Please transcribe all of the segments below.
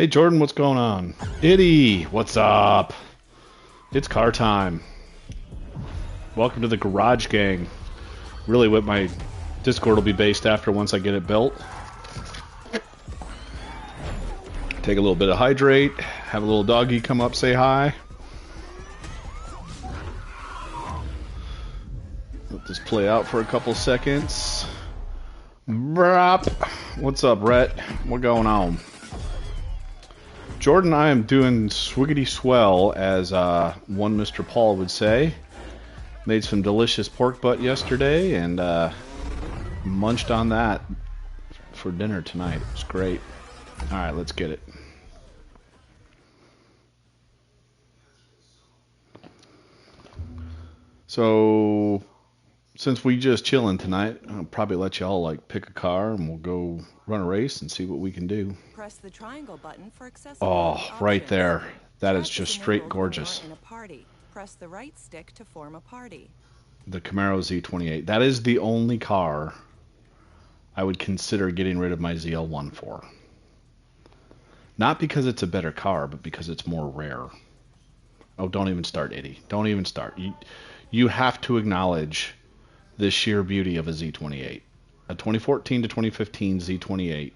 Hey Jordan, what's going on? Itty, what's up? It's car time. Welcome to the Garage Gang. Really what my Discord will be based after once I get it built. Take a little bit of hydrate, have a little doggy come up, say hi. Let this play out for a couple seconds. Brop. What's up, Rhett? What going on? Jordan, I am doing swiggity swell, as one Mr. Paul would say. Made some delicious pork butt yesterday and munched on that for dinner tonight. It was great. Alright, let's get it. So, since we just chilling tonight, I'll probably let y'all like pick a car and we'll go run a race and see what we can do. Press the triangle button for accessibility Oh, right there. That is Track just is straight enabled gorgeous. when you're in a party. Press the right stick to form a party. The Camaro Z28. That is the only car I would consider getting rid of my ZL1 for. Not because it's a better car, but because it's more rare. Oh, don't even start, Eddie. Don't even start. You have to acknowledge the sheer beauty of a Z28. A 2014 to 2015 Z28.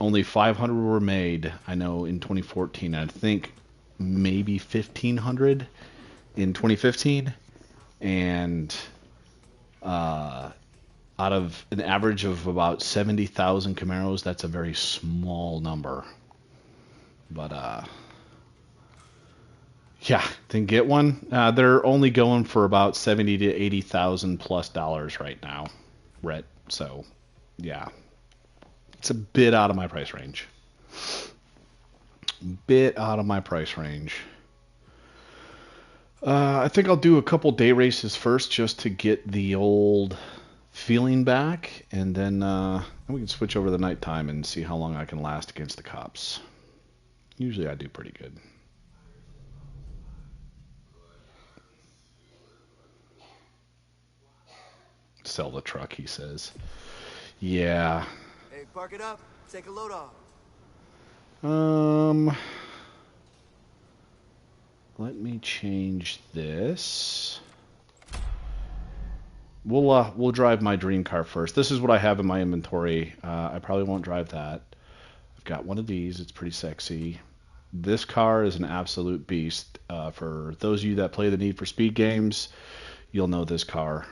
Only 500 were made, I know, in 2014. I think maybe 1,500 in 2015. And out of an average of about 70,000 Camaros, that's a very small number. But, yeah, then get one. They're only going for about 70 to 80,000 plus dollars right now, Rhett. So, yeah, it's a bit out of my price range. I think I'll do a couple day races first just to get the old feeling back, and then we can switch over the nighttime and see how long I can last against the cops. Usually I do pretty good. Sell the truck, he says. Yeah. Hey, park it up. Take a load off. Let me change this. We'll drive my dream car first. This is what I have in my inventory. I probably won't drive that. I've got one of these. It's pretty sexy. This car is an absolute beast. For those of you that play the Need for Speed games, you'll know this car.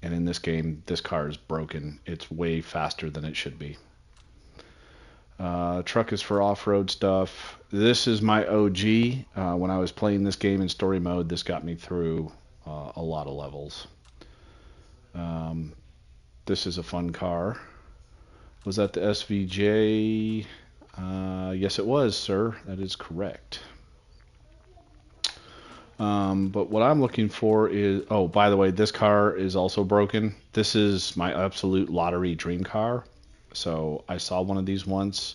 And in this game, this car is broken. It's way faster than it should be. Truck is for off-road stuff. This is my OG. When I was playing this game in story mode, this got me through a lot of levels. This is a fun car. Was that the SVJ? Yes, it was, sir. That is correct. But what I'm looking for is... Oh, by the way, this car is also broken. This is my absolute lottery dream car. So I saw one of these once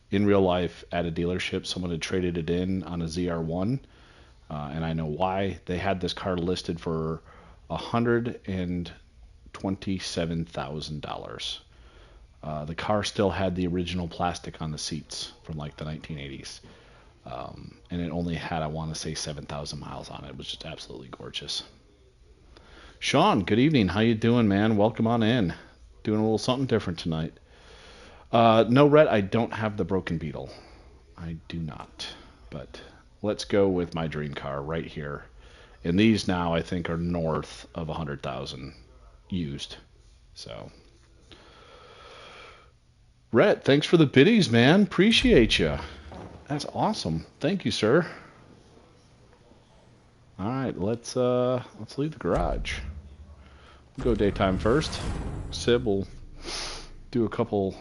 in real life at a dealership. Someone had traded it in on a ZR1. And I know why. They had this car listed for $127,000. The car still had the original plastic on the seats from like the 1980s. And it only had, I want to say, 7,000 miles on it. It was just absolutely gorgeous. Sean, good evening. How you doing, man? Welcome on in. Doing a little something different tonight. No, Rhett, I don't have the broken Beetle. I do not. But let's go with my dream car right here. And these now, I think, are north of 100,000 used. So, Rhett, thanks for the biddies, man. Appreciate you. That's awesome. Thank you, sir. All right, let's leave the garage. We'll go daytime first. Sib will do a couple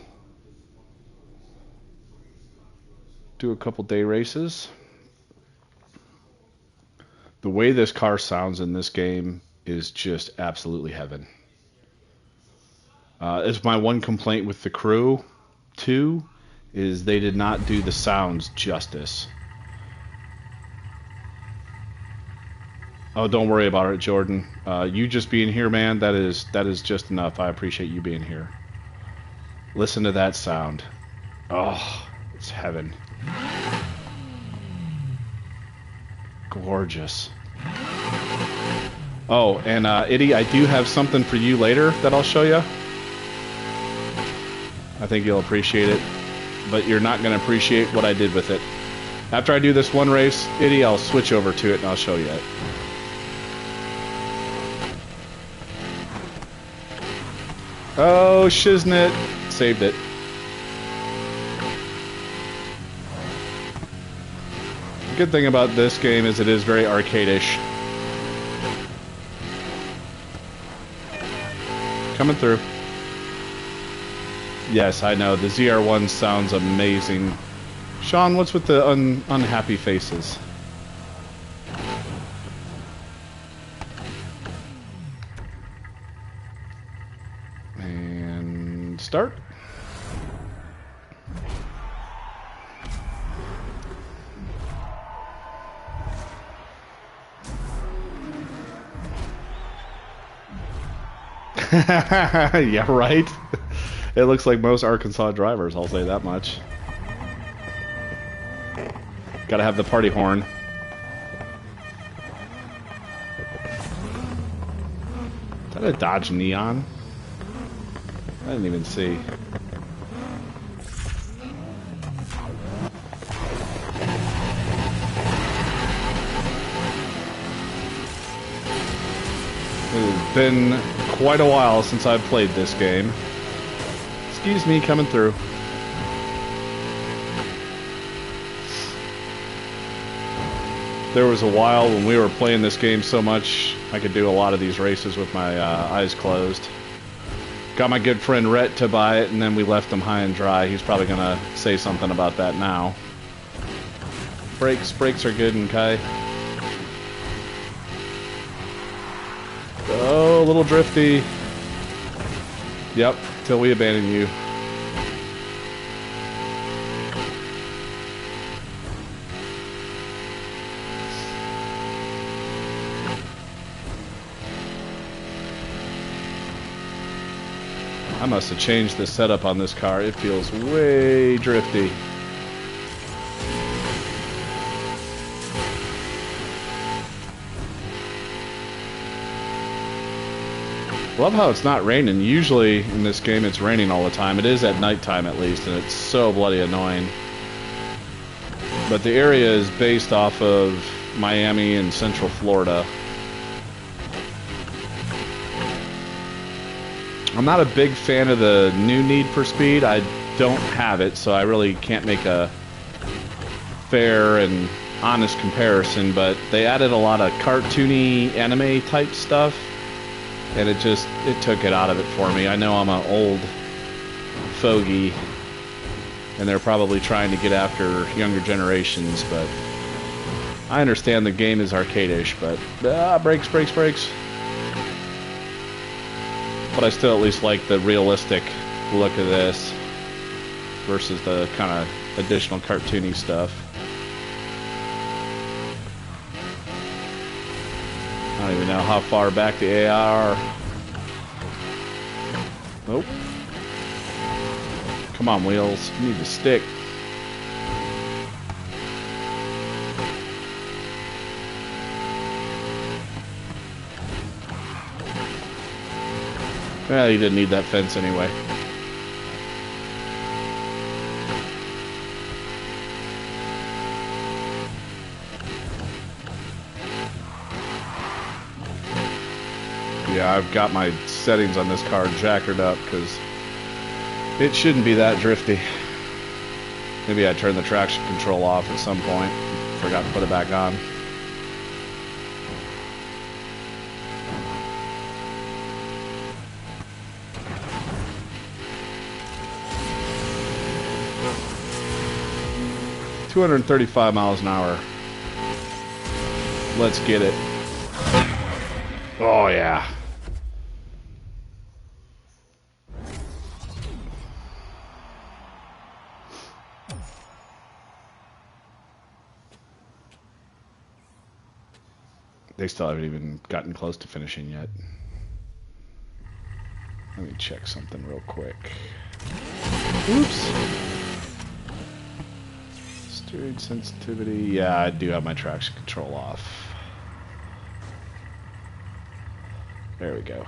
day races. The way this car sounds in this game is just absolutely heaven. It's my one complaint with the crew, too, is they did not do the sounds justice. Oh, don't worry about it, Jordan. You just being here, man, that is just enough. I appreciate you being here. Listen to that sound. Oh, It's heaven. Gorgeous. Oh, and Itty, I do have something for you later that I'll show you. I think you'll appreciate it, but you're not going to appreciate what I did with it. After I do this one race, Itty, I'll switch over to it and I'll show you it. Oh, shiznit. Saved it. The good thing about this game is it is very arcade-ish. Coming through. Yes, I know. The ZR1 sounds amazing. Sean, what's with the unhappy faces? And start. Yeah, right? It looks like most Arkansas drivers, I'll say that much. Gotta have the party horn. Is that a Dodge Neon? I didn't even see. It's been quite a while since I've played this game. Excuse me, coming through. There was a while when we were playing this game so much, I could do a lot of these races with my eyes closed. Got my good friend Rhett to buy it, and then we left him high and dry. He's probably going to say something about that now. Brakes are good, and Kai. Oh, a little drifty. Yep, till we abandon you. I must have changed the setup on this car. It feels way drifty. Love how it's not raining. Usually in this game it's raining all the time. It is at nighttime at least, and it's so bloody annoying. But the area is based off of Miami and Central Florida. I'm not a big fan of the new Need for Speed. I don't have it, so I really can't make a fair and honest comparison, but they added a lot of cartoony anime type stuff, and it took it out of it for me. I know I'm an old fogey, and they're probably trying to get after younger generations, but I understand the game is arcade-ish, but brakes. But I still at least like the realistic look of this versus the kind of additional cartoony stuff. I don't even know how far back the AI are. Nope. Come on, wheels. You need to stick. Well, you didn't need that fence anyway. Yeah, I've got my settings on this car jackered up because it shouldn't be that drifty. Maybe I turned the traction control off at some point. Forgot to put it back on. $235 miles an hour. Let's get it. Oh yeah. They still haven't even gotten close to finishing yet. Let me check something real quick. Oops. Steering sensitivity. Yeah, I do have my traction control off. There we go.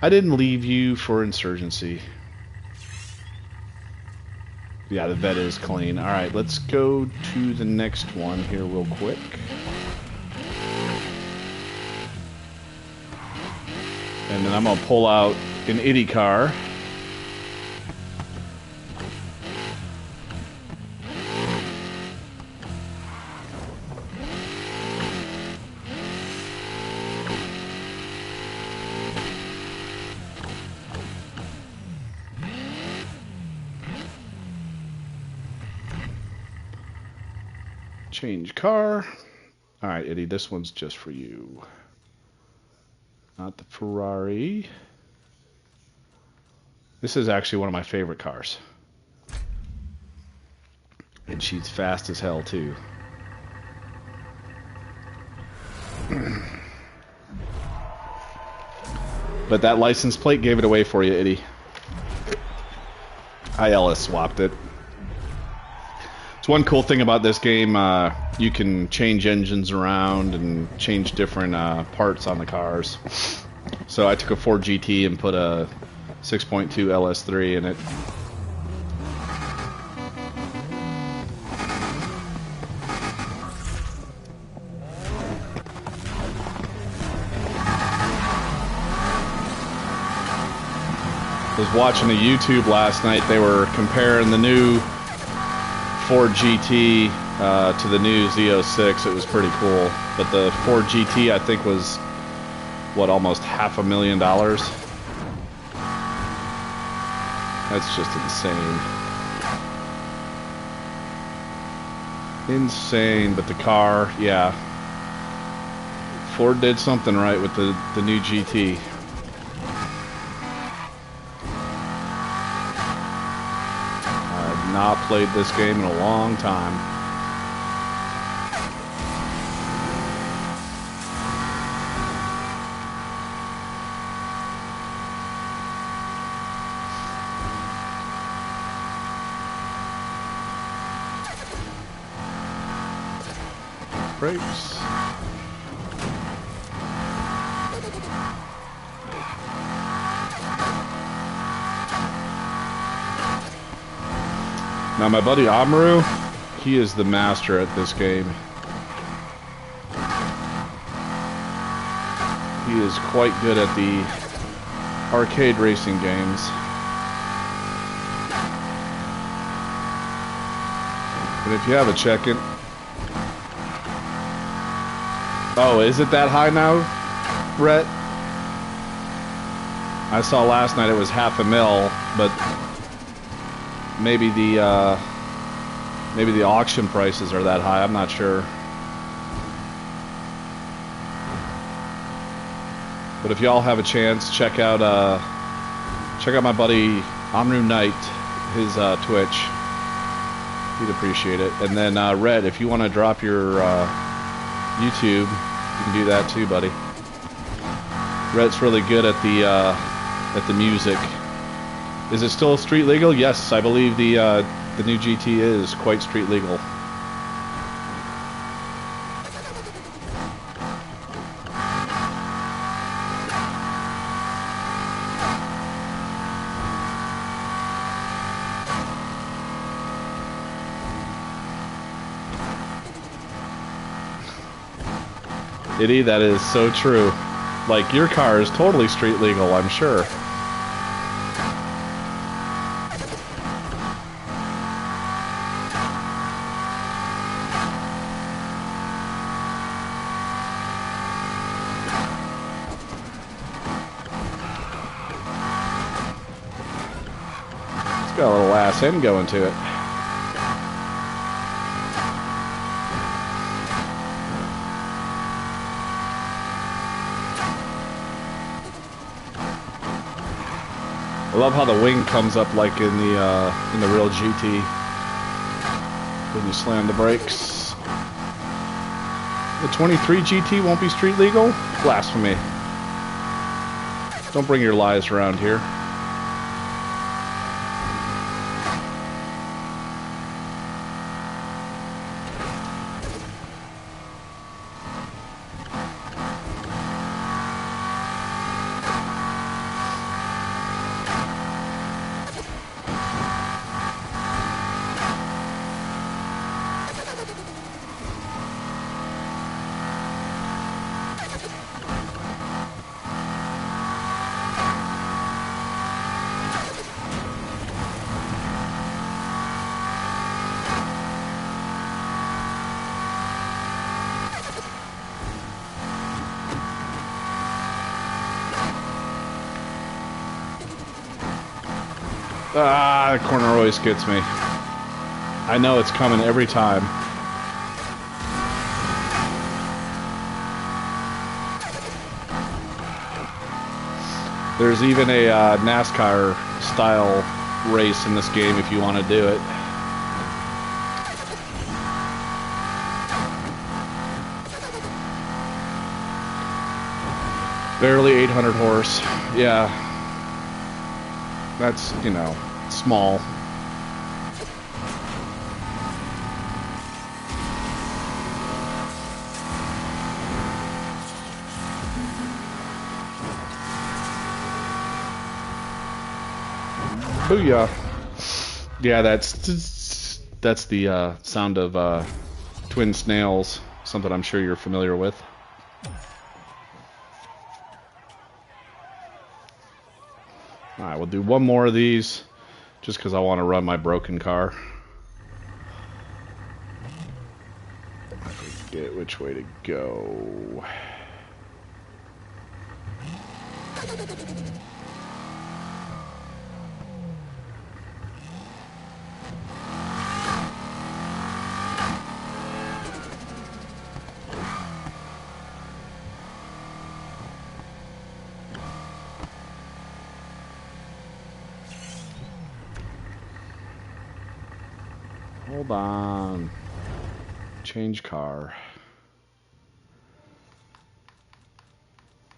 I didn't leave you for insurgency. Yeah, the vet is clean. Alright, let's go to the next one here real quick. And then I'm going to pull out an itty car. Change car. Alright, Eddie, this one's just for you. Not the Ferrari. This is actually one of my favorite cars. And she's fast as hell, too. But that license plate gave it away for you, Eddie. I LS swapped it. It's one cool thing about this game. You can change engines around and change different parts on the cars. So I took a Ford GT and put a 6.2 LS3 in it. I was watching a YouTube last night. They were comparing the new Ford GT to the new Z06. It was pretty cool. But the Ford GT, I think, was, what, almost $500,000? That's just insane. Insane, but the car, yeah. Ford did something right with the new GT. I've not played this game in a long time. Brakes. Now my buddy Amaru, he is the master at this game. He is quite good at the arcade racing games. But if you have a check-in... Oh, is it that high now, Rhett? I saw last night it was $500,000, but maybe the auction prices are that high. I'm not sure. But if y'all have a chance, check out my buddy Amru Knight, his Twitch. He'd appreciate it. And then Rhett, if you want to drop your YouTube, you can do that too, buddy. Rhett's really good at the music. Is it still street legal? Yes, I believe the new GT is quite street legal. Itty, that is so true. Like, your car is totally street legal, I'm sure. It's got a little ass end going to it. I love how the wing comes up like in the real GT when you slam the brakes. The 23 GT won't be street legal? Blasphemy. Don't bring your lies around here. Ah, the corner always gets me. I know it's coming every time. There's even a NASCAR style race in this game if you want to do it. Barely 800 horse. Yeah. That's, you know, small. Booyah. Yeah, that's the sound of twin snails, something I'm sure you're familiar with. Alright, we'll do one more of these just because I want to run my broken car. I forget which way to go. Hold on. Change car.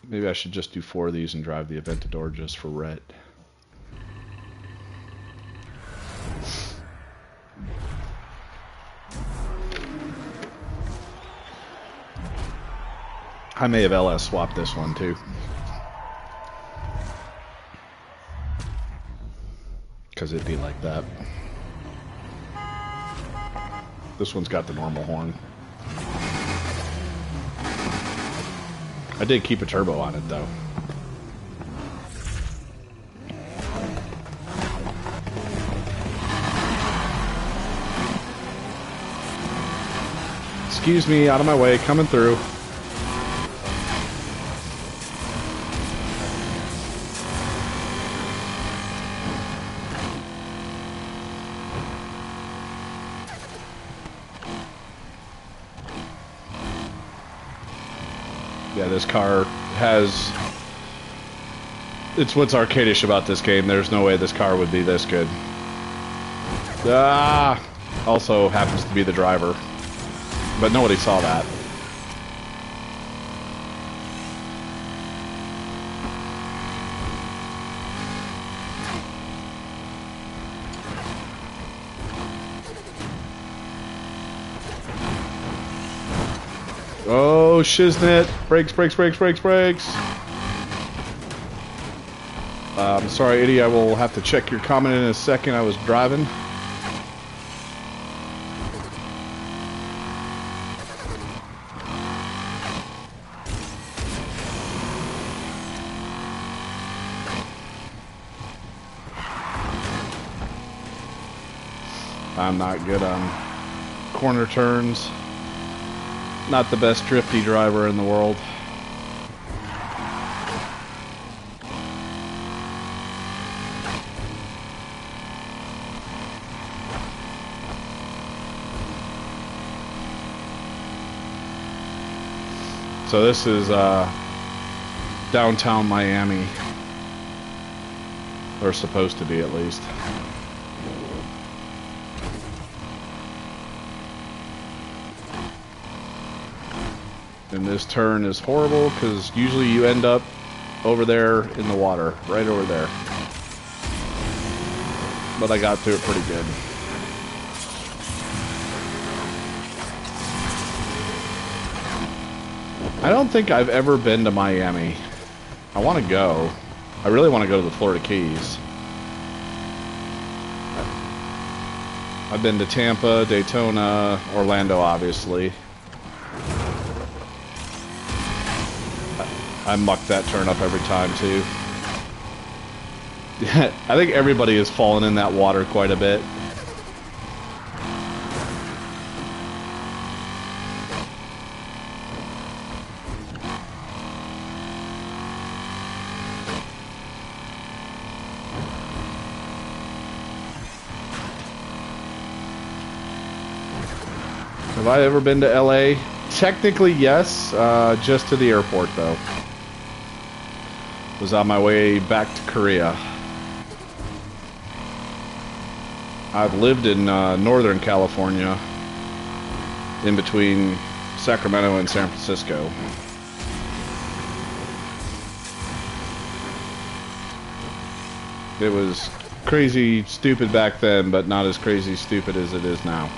Maybe I should just do 4 of these and drive the Aventador just for Rhett. I may have LS swapped this one too. Because it'd be like that. This one's got the normal horn. I did keep a turbo on it though. Excuse me, out of my way, coming through. Yeah, this car has... It's what's arcadish about this game. There's no way this car would be this good. Ah! Also happens to be the driver. But nobody saw that. Oh, shiznit. Brakes, brakes, brakes, brakes, brakes. I'm sorry, Eddie. I will have to check your comment in a second. I was driving. I'm not good on corner turns. Not the best drifty driver in the world. So this is downtown Miami. Or supposed to be at least. And this turn is horrible because usually you end up over there in the water, right over there. But I got through it pretty good. I don't think I've ever been to Miami. I want to go. I really want to go to the Florida Keys. I've been to Tampa, Daytona, Orlando, obviously. I muck that turn up every time, too. I think everybody has fallen in that water quite a bit. I ever been to LA? Technically, yes. Just to the airport, though. Was on my way back to Korea. I've lived in Northern California, in between Sacramento and San Francisco. It was crazy stupid back then, but not as crazy stupid as it is now.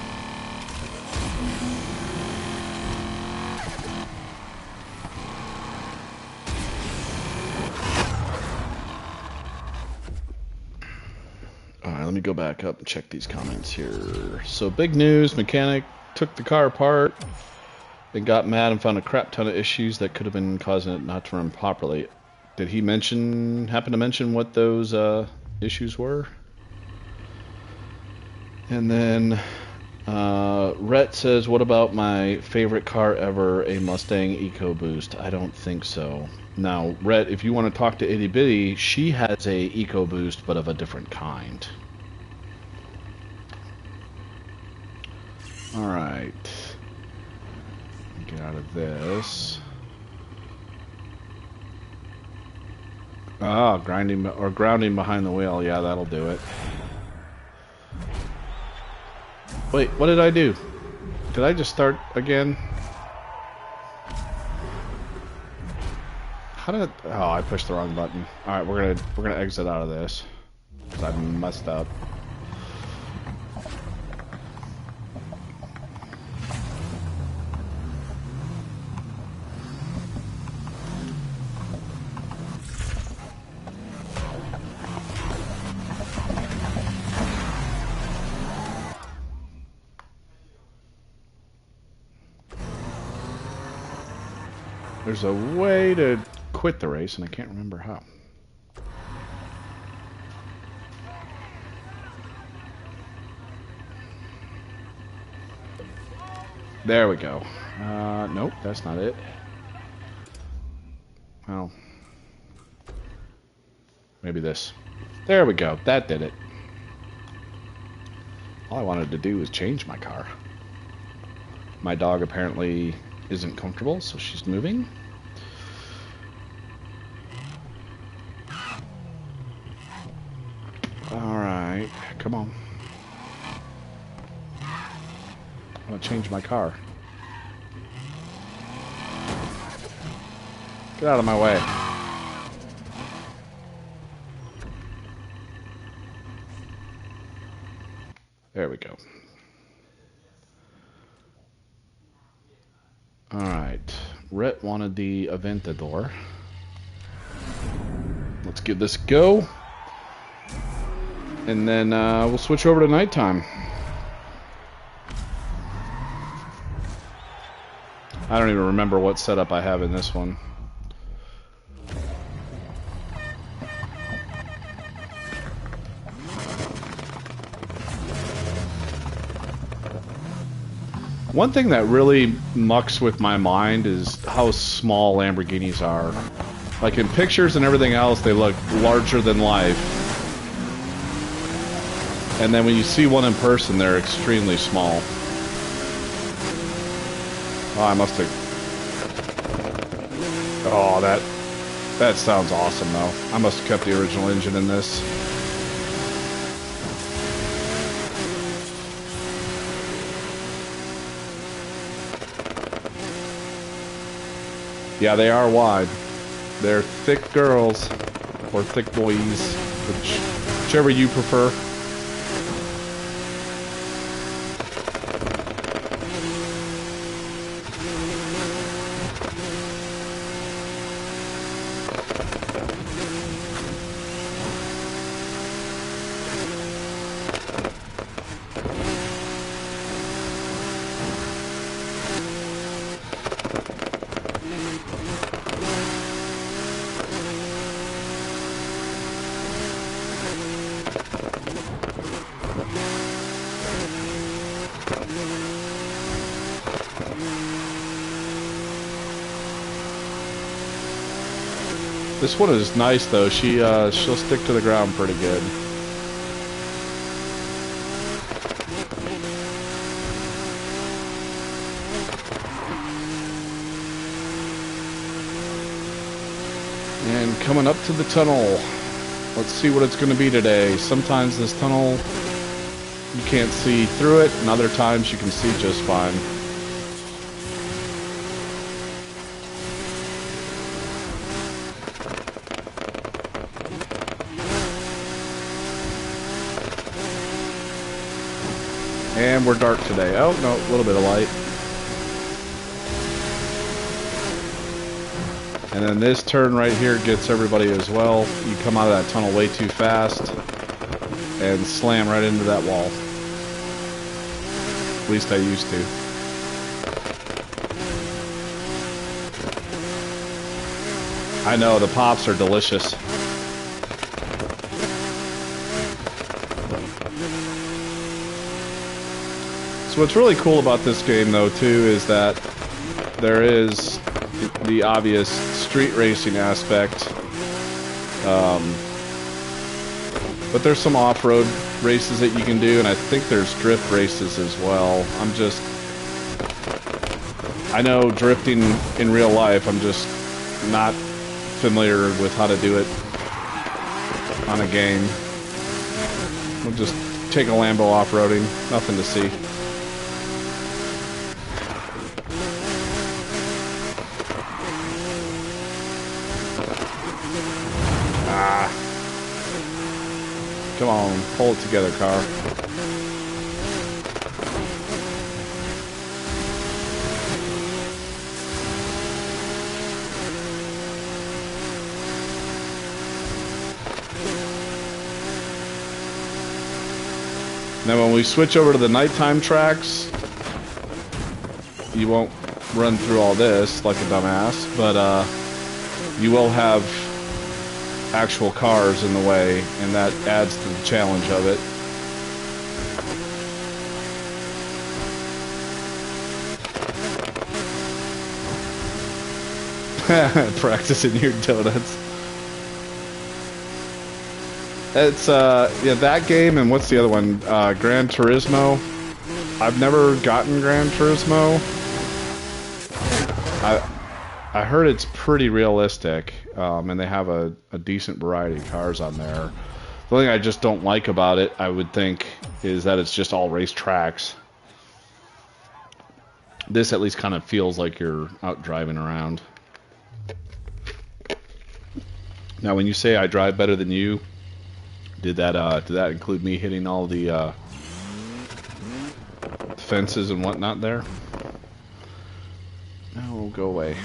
Alright, let me go back up and check these comments here. So, big news, mechanic took the car apart and got mad and found a crap ton of issues that could have been causing it not to run properly. Did he happen to mention what those issues were? And then Rhett says, what about my favorite car ever, a Mustang EcoBoost? I don't think so. Now, Rhett, if you want to talk to Itty Bitty, she has a EcoBoost, but of a different kind. Alright. Get out of this. Ah, grounding behind the wheel. Yeah, that'll do it. Wait, what did I do? Did I just start again? How did? Oh, I pushed the wrong button. All right, we're gonna exit out of this because I messed up. There's a way to quit the race, and I can't remember how. There we go. Nope, that's not it. Well, maybe this. There we go. That did it. All I wanted to do was change my car. My dog apparently isn't comfortable, so she's moving. Alright, come on. I'm gonna change my car. Get out of my way. There we go. Alright, Rhett wanted the Aventador. Let's give this a go. And then we'll switch over to nighttime. I don't even remember what setup I have in this one. One thing that really mucks with my mind is how small Lamborghinis are. Like in pictures and everything else, they look larger than life. And then when you see one in person, they're extremely small. Oh, I must have... Oh, that sounds awesome, though. I must have kept the original engine in this. Yeah, they are wide. They're thick girls, or thick boys, whichever you prefer. This one is nice though. She'll stick to the ground pretty good. And coming up to the tunnel. Let's see what it's going to be today. Sometimes this tunnel, you can't see through it, and other times you can see just fine. And we're dark today. Oh, no, a little bit of light. And then this turn right here gets everybody as well. You come out of that tunnel way too fast and slam right into that wall. At least I used to. I know, the pops are delicious. So what's really cool about this game, though, too, is that there is the obvious street racing aspect, but there's some off-road races that you can do, and I think there's drift races as well. I know drifting in real life, I'm just not familiar with how to do it on a game. We'll just take a Lambo off-roading, nothing to see. Come on, pull it together, car. Now when we switch over to the nighttime tracks, you won't run through all this like a dumbass, but you will have actual cars in the way, and that adds to the challenge of it. Practicing your donuts. It's yeah, that game, and what's the other one? Gran Turismo. I've never gotten Gran Turismo. I heard it's pretty realistic, and they have a decent variety of cars on there. The only thing I just don't like about it, I would think, is that it's just all race tracks. This at least kind of feels like you're out driving around. Now, when you say I drive better than you, did that include me hitting all the fences and whatnot there? No, go away.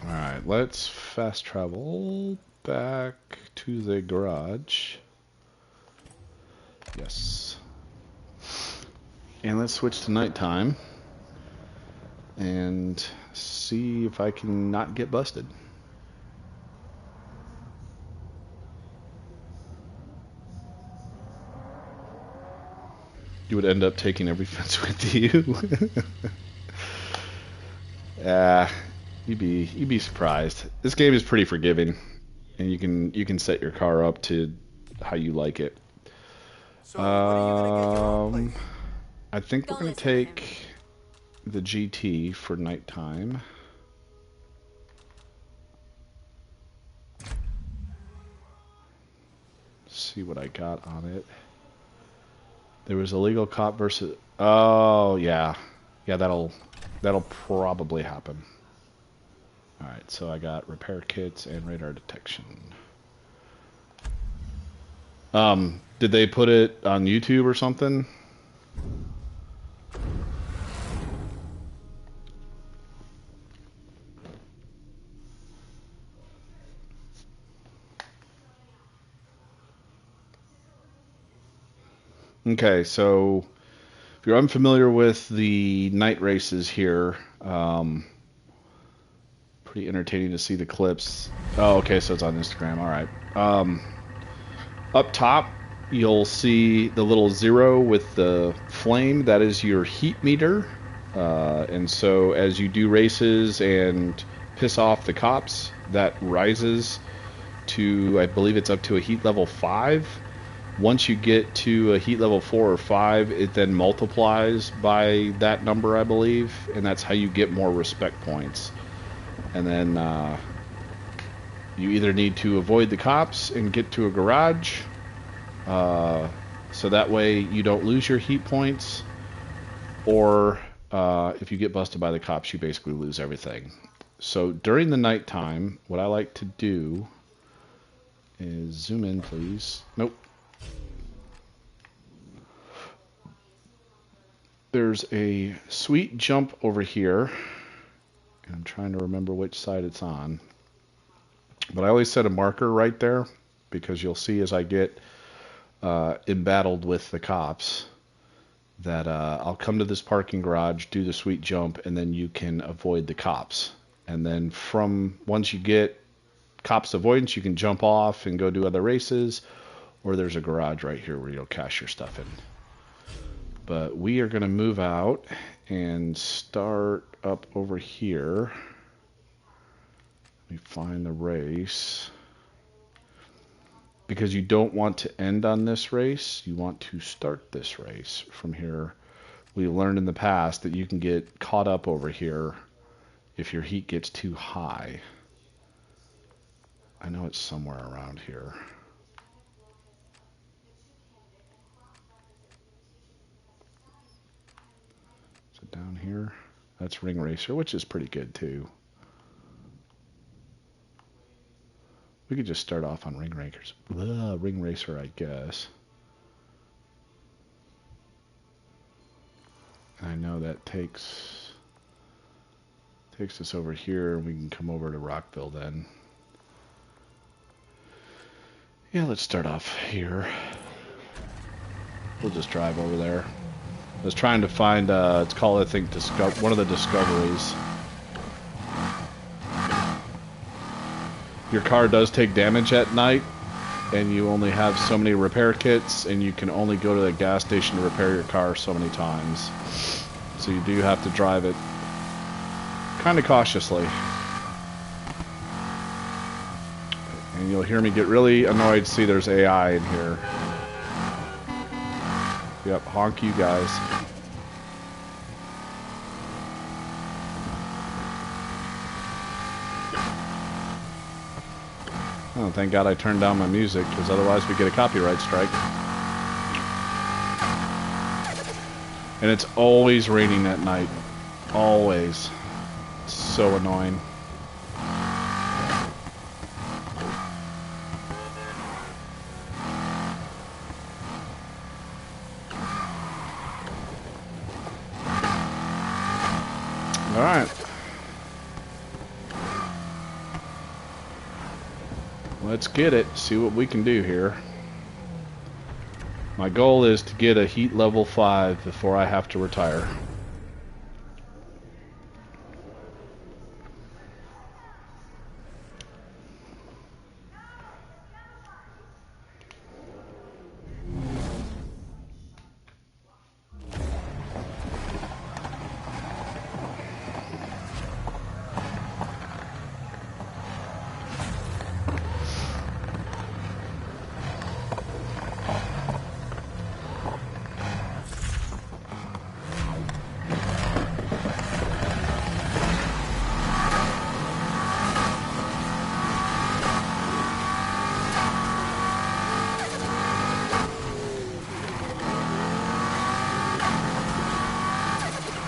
Alright, let's fast travel back to the garage. Yes. And let's switch to nighttime and see if I can not get busted. You would end up taking every fence with you. You'd be surprised. This game is pretty forgiving, and you can set your car up to how you like it. So, when are you gonna get your own place? I think we're Don't gonna listen to him. take the GT for nighttime. See what I got on it. There was a legal cop versus. Oh yeah, that'll probably happen. All right, so I got repair kits and radar detection. Did they put it on YouTube or something? Okay, so if you're unfamiliar with the night races here, pretty entertaining to see the clips. Oh, okay, so it's on Instagram. All right. Up top, you'll see the little 0 with the flame. That is your heat meter. And so as you do races and piss off the cops, that rises to, I believe it's up to a heat level 5. Once you get to a heat level 4 or 5, it then multiplies by that number, I believe, and that's how you get more respect points. And then you either need to avoid the cops and get to a garage, so that way you don't lose your heat points, or if you get busted by the cops, you basically lose everything. So during the nighttime, what I like to do is zoom in, please. Nope. There's a sweet jump over here. I'm trying to remember which side it's on. But I always set a marker right there because you'll see as I get embattled with the cops that I'll come to this parking garage, do the sweet jump, and then you can avoid the cops. And then from once you get cops avoidance, you can jump off and go do other races, or there's a garage right here where you'll cash your stuff in. But we are going to move out and start up over here. Let me find the race. Because you don't want to end on this race, you want to start this race from here. We learned in the past that you can get caught up over here if your heat gets too high. I know it's somewhere around here. Down here, that's Ring Racer, which is pretty good too. We could just start off on Ring Racer, I guess. I know that takes us over here, and we can come over to Rockville then. Yeah, let's start off here. We'll just drive over there. I was trying to find, it's called, I think, one of the discoveries. Your car does take damage at night, and you only have so many repair kits, and you can only go to the gas station to repair your car so many times. So you do have to drive it kind of cautiously. And you'll hear me get really annoyed to see there's AI in here. Yep, honk you guys. Oh, thank God I turned down my music, because otherwise we get a copyright strike. And it's always raining at night. Always. It's so annoying. Alright. Let's get it. See what we can do here. My goal is to get a heat level 5 before I have to retire.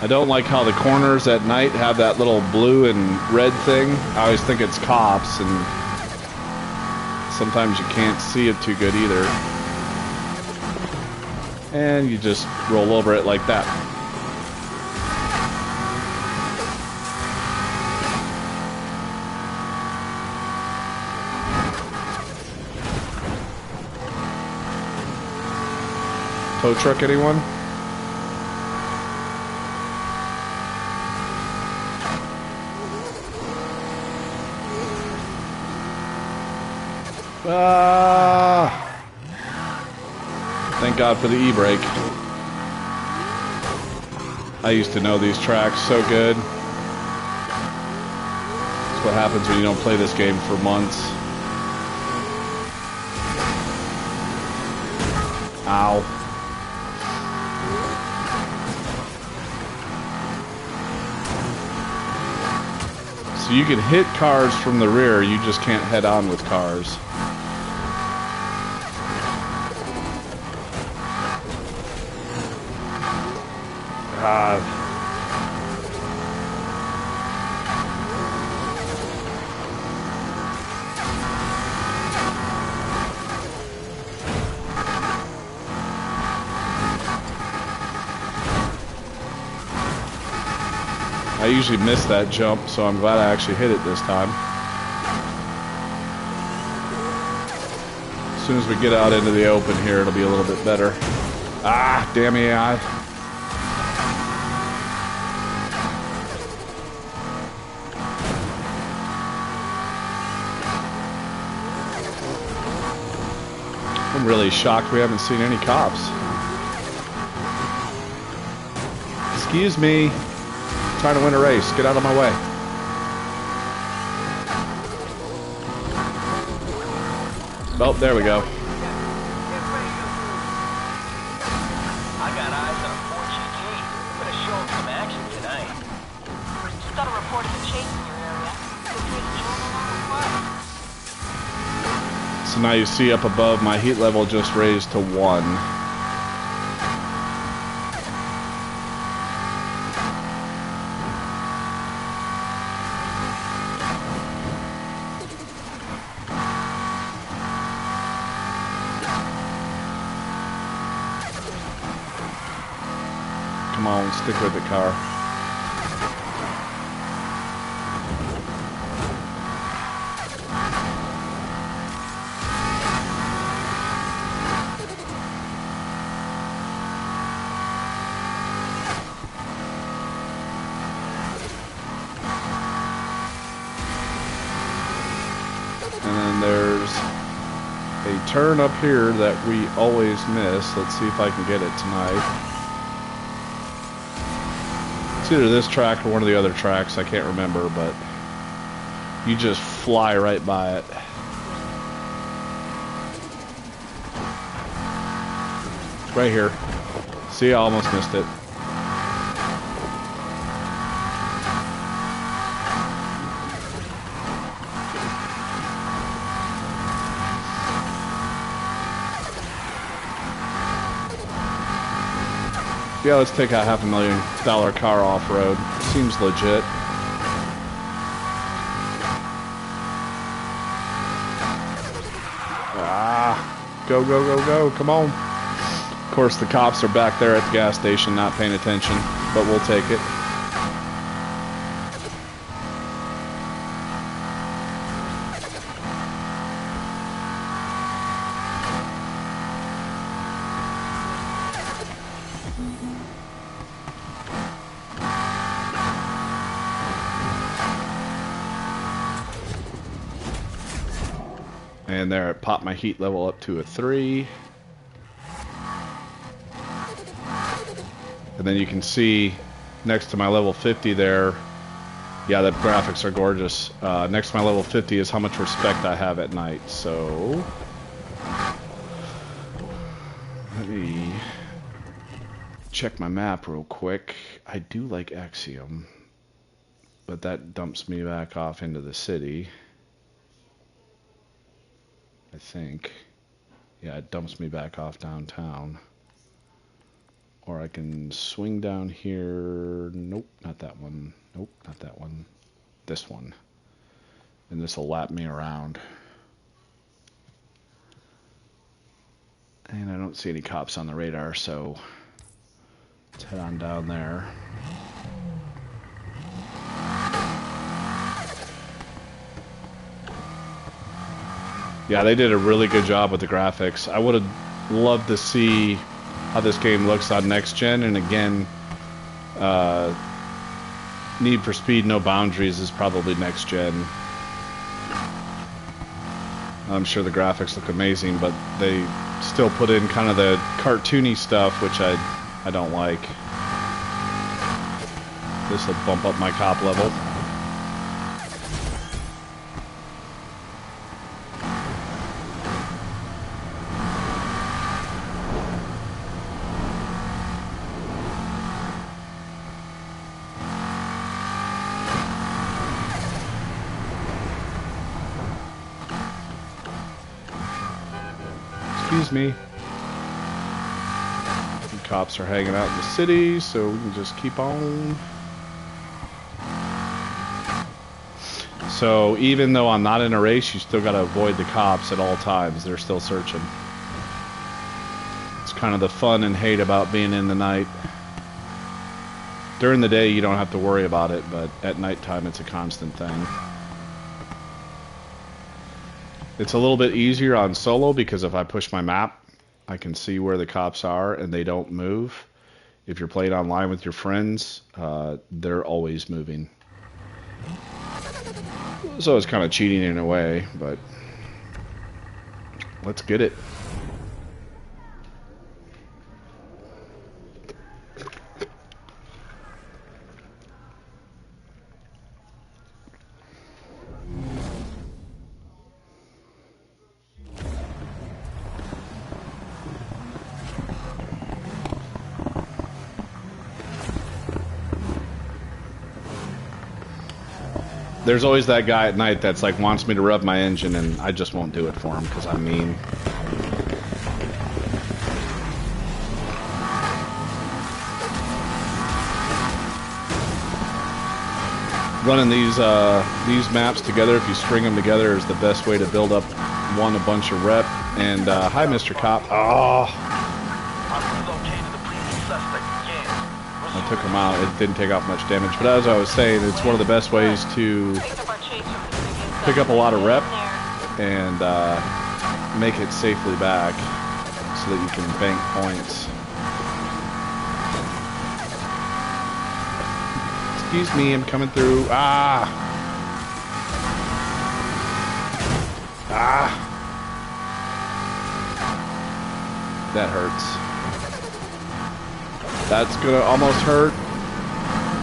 I don't like how the corners at night have that little blue and red thing. I always think it's cops, and sometimes you can't see it too good either. And you just roll over it like that. Tow truck, anyone? Thank God for the e-brake. I used to know these tracks so good. That's what happens when you don't play this game for months. Ow. So you can hit cars from the rear, you just can't head on with cars. God. I usually miss that jump, so I'm glad I actually hit it this time. As soon as we get out into the open here, it'll be a little bit better. Ah, damn it. I'm really shocked we haven't seen any cops. Excuse me. I'm trying to win a race. Get out of my way. Oh, there we go. I got eyes on a 4GT. Gonna show him some action tonight. Just got a report of a chase in your area. Could take Jordan on a So now you see up above, my heat level just raised to 1. Come on, stick with the car. And then there's a turn up here that we always miss. Let's see if I can get it tonight. It's either this track or one of the other tracks, I can't remember, but you just fly right by it. Right here. See, I almost missed it. Yeah, let's take a $500,000 car off-road. Seems legit. Ah, go, go, go, go, come on. Of course, the cops are back there at the gas station not paying attention, but we'll take it. And there, it popped my heat level up to a 3. And then you can see next to my level 50 there, yeah, the graphics are gorgeous. Next to my level 50 is how much respect I have at night. So, let me check my map real quick. I do like Axiom, but that dumps me back off into the city. I think. Yeah, it dumps me back off downtown. Or I can swing down here. Nope, not that one. Nope, not that one. This one. And this will lap me around. And I don't see any cops on the radar, so let's head on down there. Yeah, they did a really good job with the graphics. I would have loved to see how this game looks on next gen, and again, Need for Speed No Boundaries is probably next gen. I'm sure the graphics look amazing, but they still put in kind of the cartoony stuff, which I don't like. This will bump up my cop level. Excuse me. The cops are hanging out in the city, so we can just keep on. So even though I'm not in a race, you still gotta avoid the cops at all times. They're still searching. It's kind of the fun and hate about being in the night. During the day, you don't have to worry about it, but at nighttime, it's a constant thing. It's a little bit easier on solo because if I push my map, I can see where the cops are and they don't move. If you're playing online with your friends, they're always moving. So it's kind of cheating in a way, but let's get it. There's always that guy at night that's like wants me to rev my engine, and I just won't do it for him because I'm mean. Running these maps together, if you string them together, is the best way to build up a bunch of rep. And hi, Mr. Cop. Oh, I took him out. It didn't take off much damage, but as I was saying, it's one of the best ways to pick up a lot of rep and make it safely back so that you can bank points. Excuse me, I'm coming through. Ah! That hurts. That's gonna almost hurt.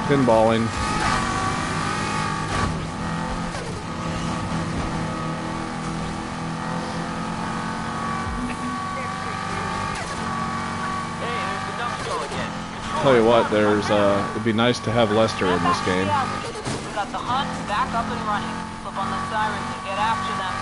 Pinballing. Tell you what, it'd be nice to have Lester in this game. We got the hunt back up and running. Flip on the sirens and get after them.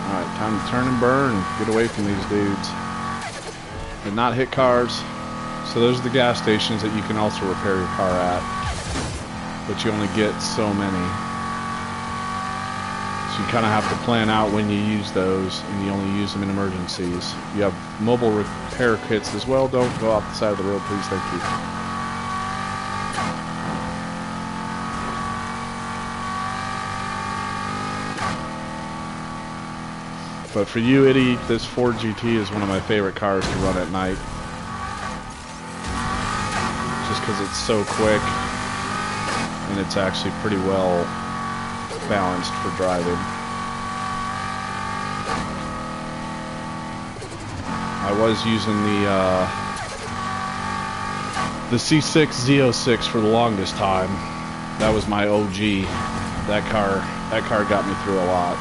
Alright, time to turn and burn. Get away from these dudes. And not hit cars. So those are the gas stations that you can also repair your car at. But you only get so many. So you kind of have to plan out when you use those, and you only use them in emergencies. You have mobile repair kits as well. Don't go off the side of the road, please. Thank you. But for you, Itty, this Ford GT is one of my favorite cars to run at night. Just because it's so quick, and it's actually pretty well balanced for driving. I was using the C6 Z06 for the longest time. That was my OG. That car got me through a lot.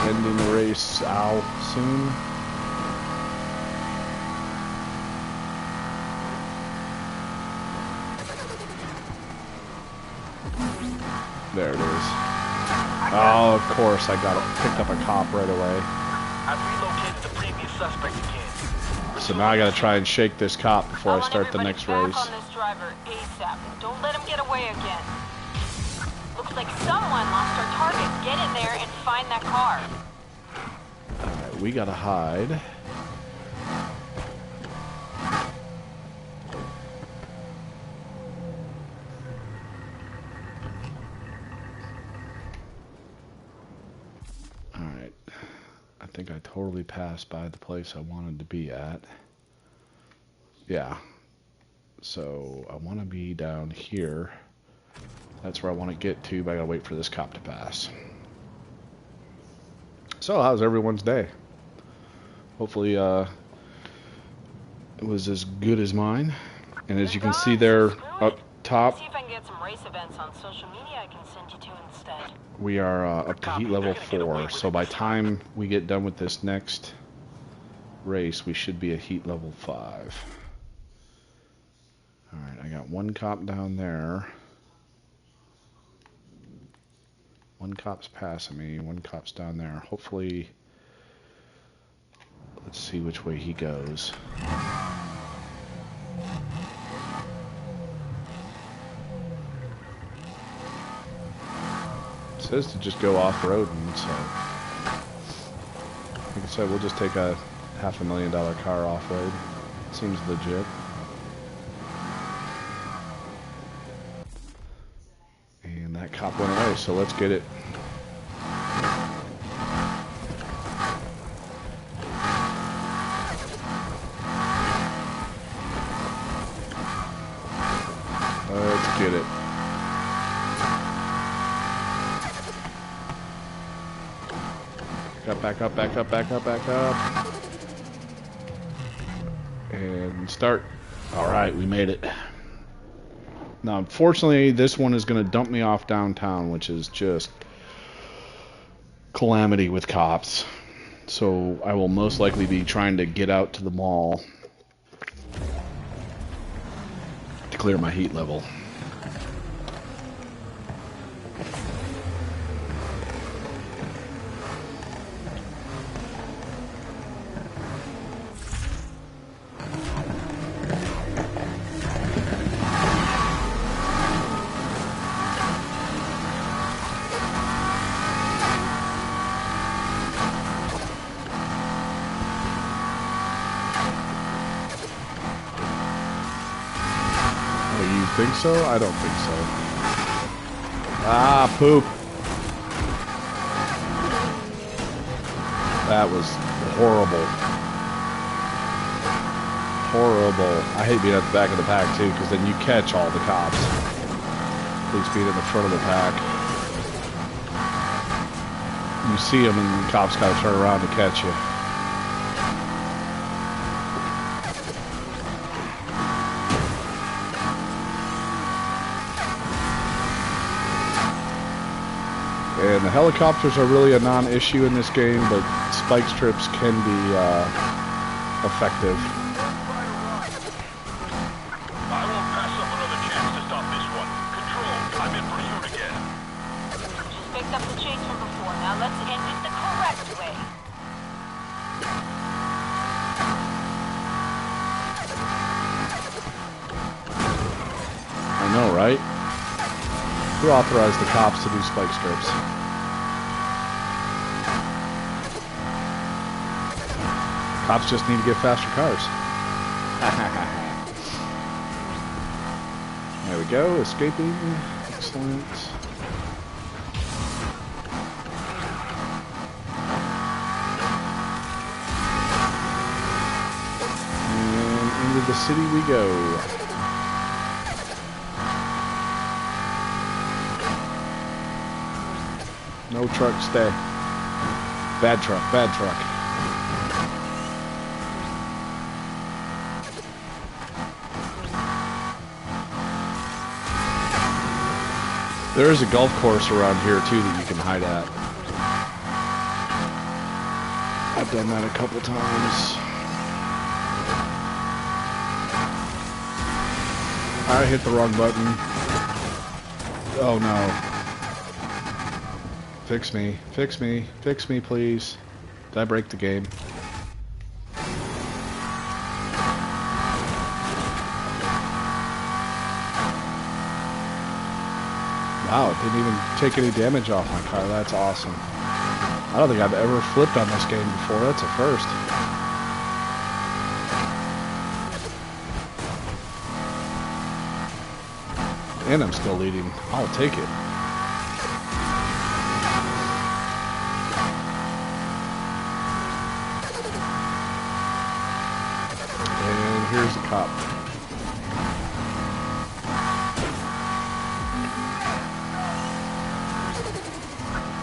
Ending the race out soon. There it is. Oh, of course, I picked up a cop right away. I've relocated the previous suspect again. So now I gotta try and shake this cop before I start the next race. On this driver ASAP. Don't let him get away again. Looks like someone lost our target. Get in there and find that car. Alright, we gotta hide. Alright. I think I totally passed by the place I wanted to be at. Yeah. So I want to be down here. That's where I want to get to, but I gotta wait for this cop to pass. So, how's everyone's day? Hopefully, it was as good as mine. And as you can see there up top, See if I can get some race events on social media I can send you to instead. we are up to heat level 4. So by time we get done with this next race, we should be at heat level 5. Alright, I got one cop down there. One cop's passing me, one cop's down there. Hopefully, let's see which way he goes. It says to just go off-roading, so like I said, we'll just take a $500,000 car off-road. Seems legit. And that cop went away, so let's get it. Let's get it. Back up, back up, back up, back up. And start. Alright, we made it. Now, unfortunately, this one is going to dump me off downtown, which is just calamity with cops. So I will most likely be trying to get out to the mall to clear my heat level. Think so? I don't think so. Ah, poop. That was horrible. Horrible. I hate being at the back of the pack too, because then you catch all the cops. At least being in the front of the pack. You see them and the cops gotta turn around to catch you. And the helicopters are really a non-issue in this game, but spike strips can be effective. I won't pass up another chance to stop this one. Control, I'm in pursuit again. Just picked up the chase from before. Now let's end it the correct way. I know, right? Who authorized the cops to do spike strips? Cops just need to get faster cars. There we go, escaping. Excellent. And into the city we go. No truck, stay. Bad truck, bad truck. There is a golf course around here too that you can hide at. I've done that a couple times. I hit the wrong button. Oh no. Fix me, fix me, fix me, please. Did I break the game? Wow, it didn't even take any damage off my car. That's awesome. I don't think I've ever flipped on this game before. That's a first. And I'm still leading. I'll take it. Here's the cop.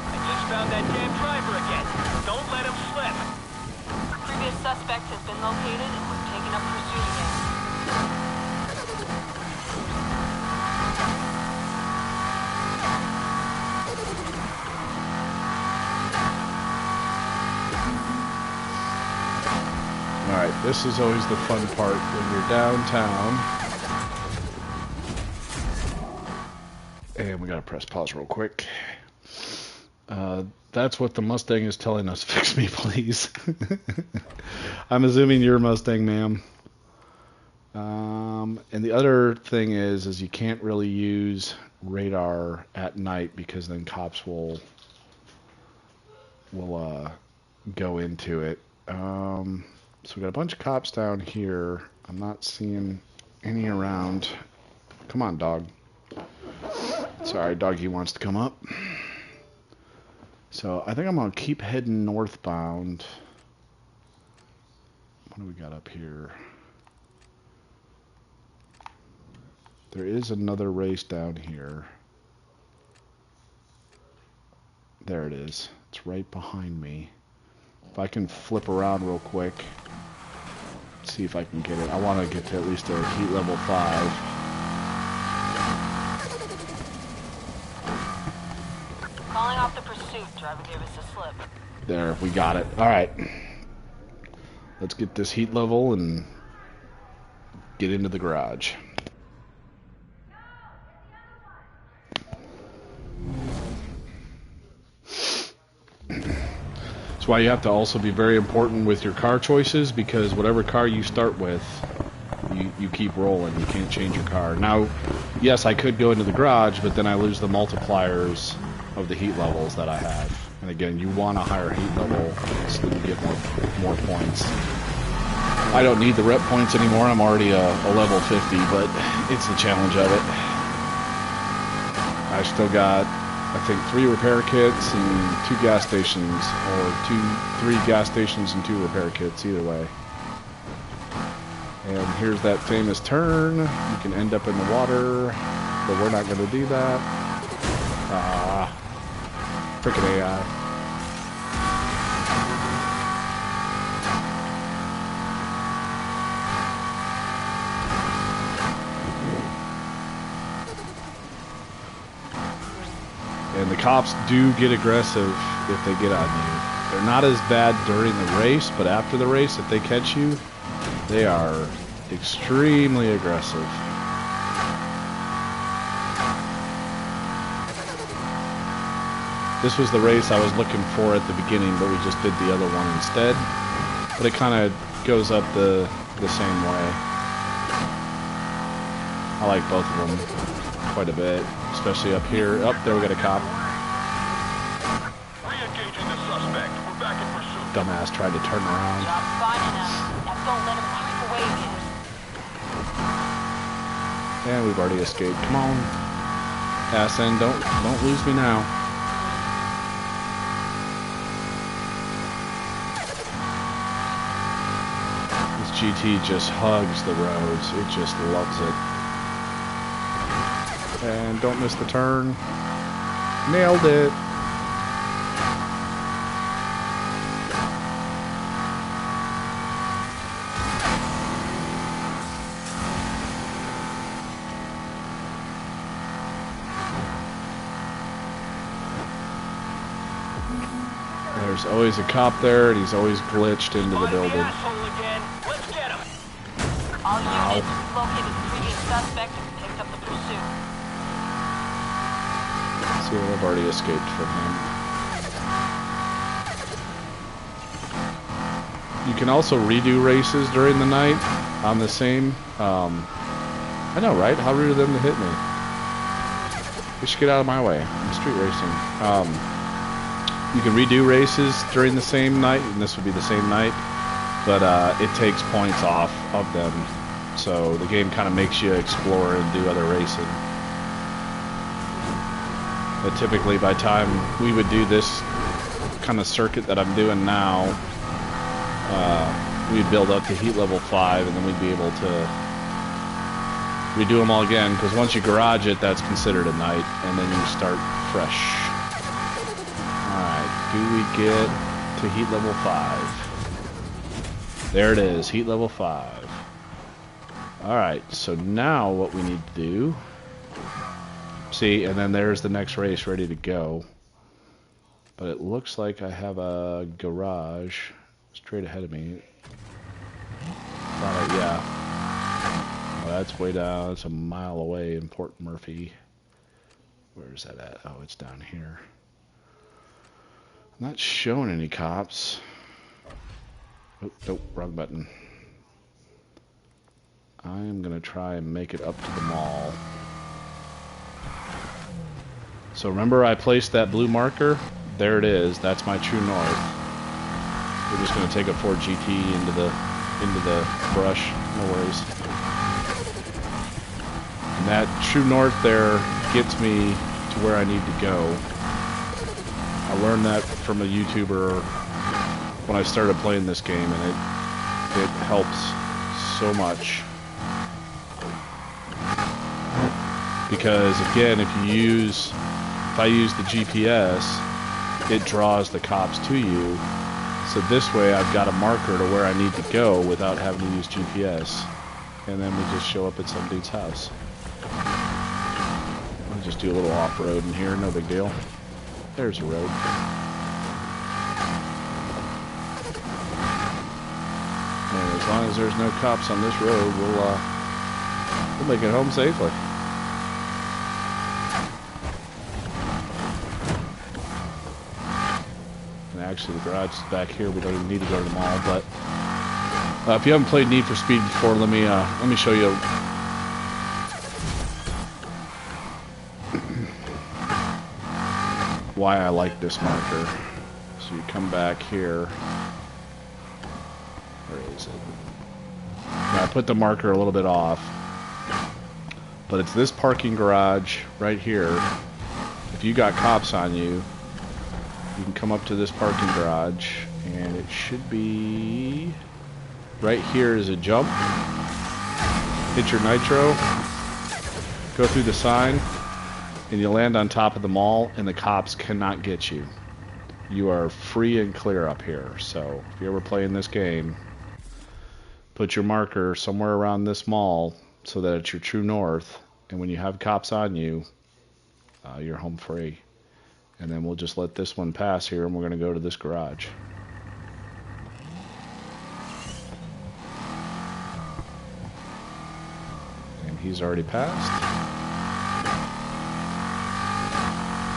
I just found that damn driver again. Don't let him slip. Previous suspect has been located and we're taking up pursuit again. This is always the fun part when you're downtown. And we gotta press pause real quick. That's what the Mustang is telling us. Fix me, please. I'm assuming you're a Mustang, ma'am. And the other thing is you can't really use radar at night because then cops will go into it. So we got a bunch of cops down here. I'm not seeing any around. Come on, dog. Sorry, doggy wants to come up. So I think I'm gonna keep heading northbound. What do we got up here? There is another race down here. There it is. It's right behind me. If I can flip around real quick, see if I can get it. I want to get to at least a heat level 5. Calling off the pursuit. Driver gave us a slip. There, we got it. All right. Let's get this heat level and get into the garage. That's why you have to also be very important with your car choices, because whatever car you start with, you keep rolling. You can't change your car. Now, yes, I could go into the garage, but then I lose the multipliers of the heat levels that I have. And again, you want a higher heat level so that you get more points. I don't need the rep points anymore. I'm already a level 50, but it's the challenge of it. I still got, I think, 3 repair kits and 2 gas stations, or 3 gas stations and 2 repair kits, either way. And here's that famous turn. You can end up in the water, but we're not going to do that. Frickin' AI. And the cops do get aggressive if they get on you. They're not as bad during the race, but after the race, if they catch you, they are extremely aggressive. This was the race I was looking for at the beginning, but we just did the other one instead. But it kind of goes up the same way. I like both of them quite a bit, especially up here. Up there we got a cop. Re-engaging the suspect. We're back in pursuit. Dumbass tried to turn around. Job finding him. Now don't let him creep away again. And we've already escaped. Come on. Pass in. Don't lose me now. GT just hugs the roads. It just loves it. And don't miss the turn. Nailed it. There's always a cop there, and he's always glitched into the building. All units located the previous suspect and picked up the pursuit. See, I've already escaped from him. You can also redo races during the night on the same. I know, right? How rude of them to hit me. We should get out of my way. I'm street racing. You can redo races during the same night, and this would be the same night, but it takes points off of them. So the game kind of makes you explore and do other racing. But typically by time we would do this kind of circuit that I'm doing now, we'd build up to heat level 5, and then we'd be able to redo them all again, because once you garage it, that's considered a night, and then you start fresh. Alright, do we get to heat level 5? There it is, heat level 5. Alright, so now what we need to do, see, and then there's the next race ready to go. But it looks like I have a garage straight ahead of me. Yeah. Oh, that's way down. It's a mile away in Port Murphy. Where's that at? Oh, it's down here. Not showing any cops. Oh, nope, wrong button. I am going to try and make it up to the mall. So remember I placed that blue marker? There it is. That's my true north. We're just going to take a Ford GT into the brush. No worries. And that true north there gets me to where I need to go. I learned that from a YouTuber when I started playing this game, and it helps so much. Because again, if I use the GPS, it draws the cops to you. So this way I've got a marker to where I need to go without having to use GPS. And then we just show up at somebody's house. I'll just do a little off-road in here, no big deal. There's a road. And as long as there's no cops on this road, we'll make it home safely. And actually the garage is back here. We don't even need to go to the mall, but if you haven't played Need for Speed before, let me show you why I like this marker. So you come back here. Where is it? Now I put the marker a little bit off, but it's this parking garage right here. If you got cops on you, you can come up to this parking garage, and it should be right here is a jump. Hit your nitro, go through the sign, and you land on top of the mall, and the cops cannot get you. You are free and clear up here. So if you're ever playing this game, put your marker somewhere around this mall so that it's your true north, and when you have cops on you, you're home free. And then we'll just let this one pass here, and we're going to go to this garage. And he's already passed.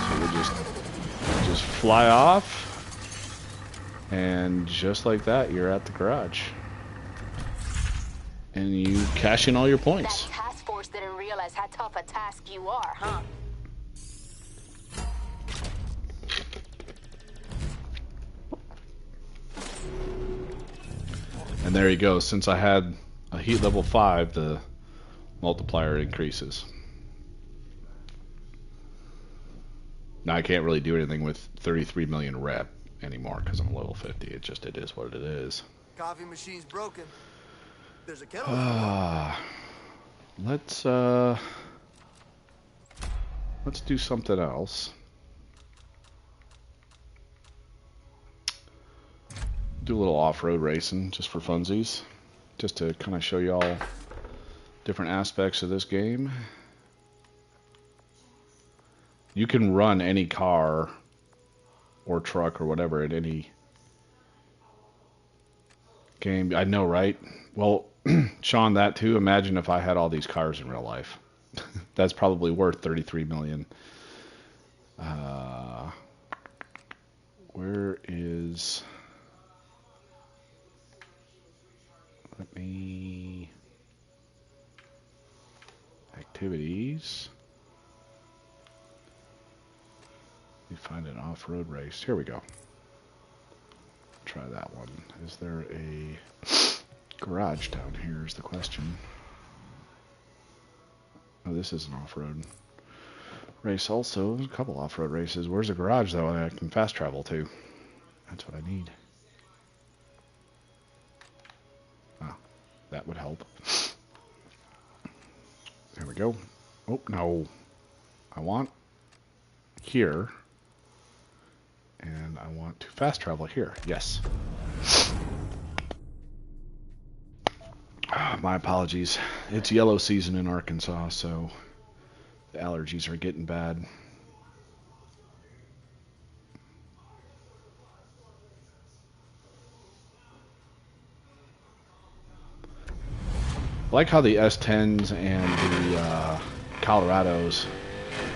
So we'll just fly off, and just like that, you're at the garage. And you cash in all your points. That task force didn't realize how tough a task you are, huh? And there you go. Since I had a heat level 5, the multiplier increases. Now I can't really do anything with 33 million rep anymore because I'm level 50. It is what it is. Coffee machine's broken. There's a kettle. Let's do something else. Do a little off-road racing just for funsies, just to kind of show you all different aspects of this game. You can run any car or truck or whatever in any game. I know, right? Well, Sean, that too. Imagine if I had all these cars in real life. That's probably worth 33 million. Where is... Let me... Activities. Let me find an off-road race. Here we go. Try that one. Is there a garage down here is the question. Oh, this is an off-road race also. There's a couple off-road races. Where's the garage, though, that I can fast travel to? That's what I need. Ah, that would help. There we go. Oh, no. I want here. And I want to fast travel here. Yes. My apologies. It's yellow season in Arkansas, so the allergies are getting bad. I like how the S10s and the Colorados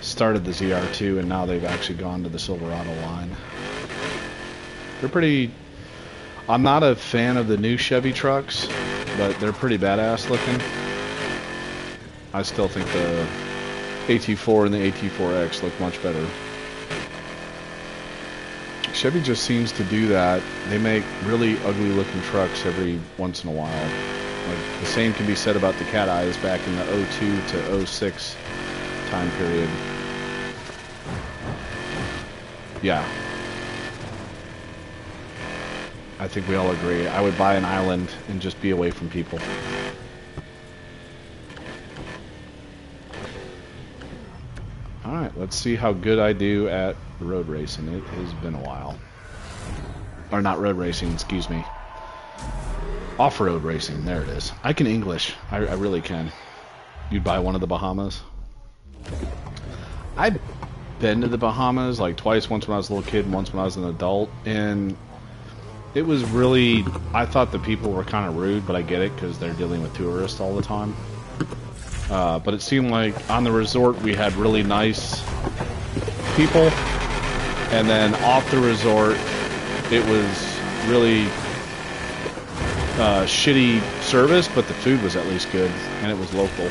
started the ZR2 and now they've actually gone to the Silverado line. They're pretty... I'm not a fan of the new Chevy trucks, but they're pretty badass looking. I still think the AT4 and the AT4X look much better. Chevy just seems to do that. They make really ugly looking trucks every once in a while. Like the same can be said about the Cat Eyes back in the 02 to 06 time period. Yeah. I think we all agree. I would buy an island and just be away from people. Alright, let's see how good I do at road racing. It has been a while. Or not road racing, excuse me. Off-road racing, there it is. I can English. I really can. You'd buy one of the Bahamas? I've been to the Bahamas like twice, once when I was a little kid and once when I was an adult, and it was really, I thought the people were kind of rude, but I get it because they're dealing with tourists all the time. But it seemed like on the resort we had really nice people, and then off the resort it was really shitty service, but the food was at least good, and it was local.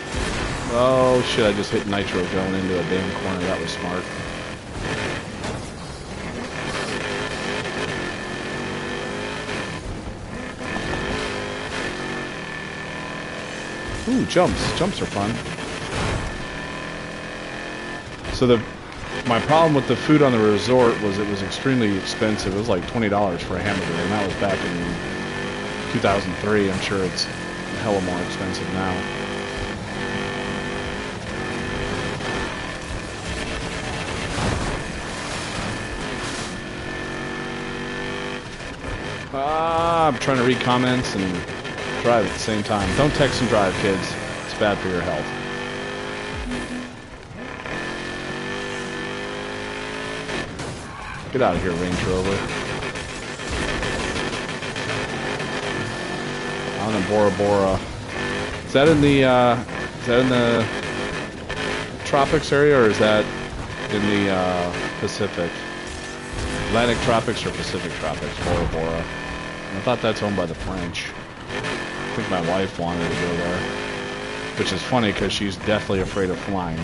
Oh shit, I just hit nitro going into a damn corner. That was smart. Ooh, jumps. Jumps are fun. So my problem with the food on the resort was it was extremely expensive. It was like $20 for a hamburger, and that was back in 2003. I'm sure it's hella more expensive now. I'm trying to read comments and drive at the same time. Don't text and drive, kids. It's bad for your health. Get out of here, Range Rover. On in Bora Bora. Is that in the tropics area, or is that in the Pacific? Atlantic tropics or Pacific tropics? Bora Bora. I thought that's owned by the French. I think my wife wanted to go there, which is funny because she's deathly afraid of flying.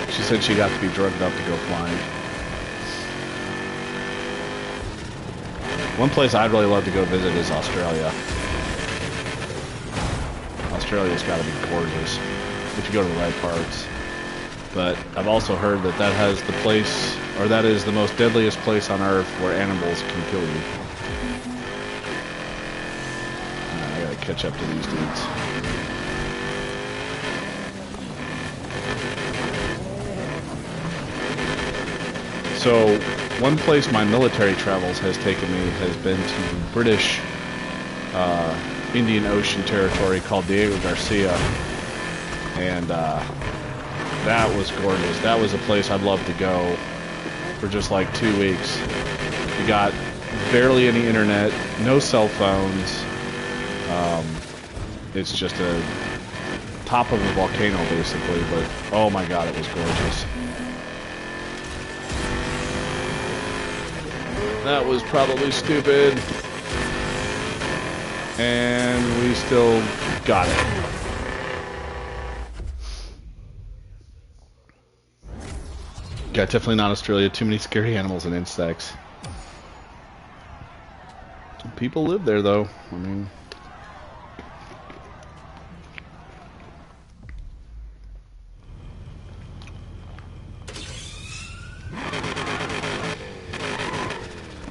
She said she'd have to be drugged up to go flying. One place I'd really love to go visit is Australia. Australia's got to be gorgeous if you go to the right parts. But I've also heard that that has the place, or that is the most deadliest place on Earth where animals can kill you. I gotta catch up to these dudes. So, one place my military travels has taken me has been to British Indian Ocean territory called Diego Garcia, and that was gorgeous. That was a place I'd love to go for just like 2 weeks. You got barely any internet, no cell phones. It's just a top of a volcano basically, but oh my god, it was gorgeous. That was probably stupid. And we still got it. Yeah, definitely not Australia. Too many scary animals and insects. People live there, though. I mean...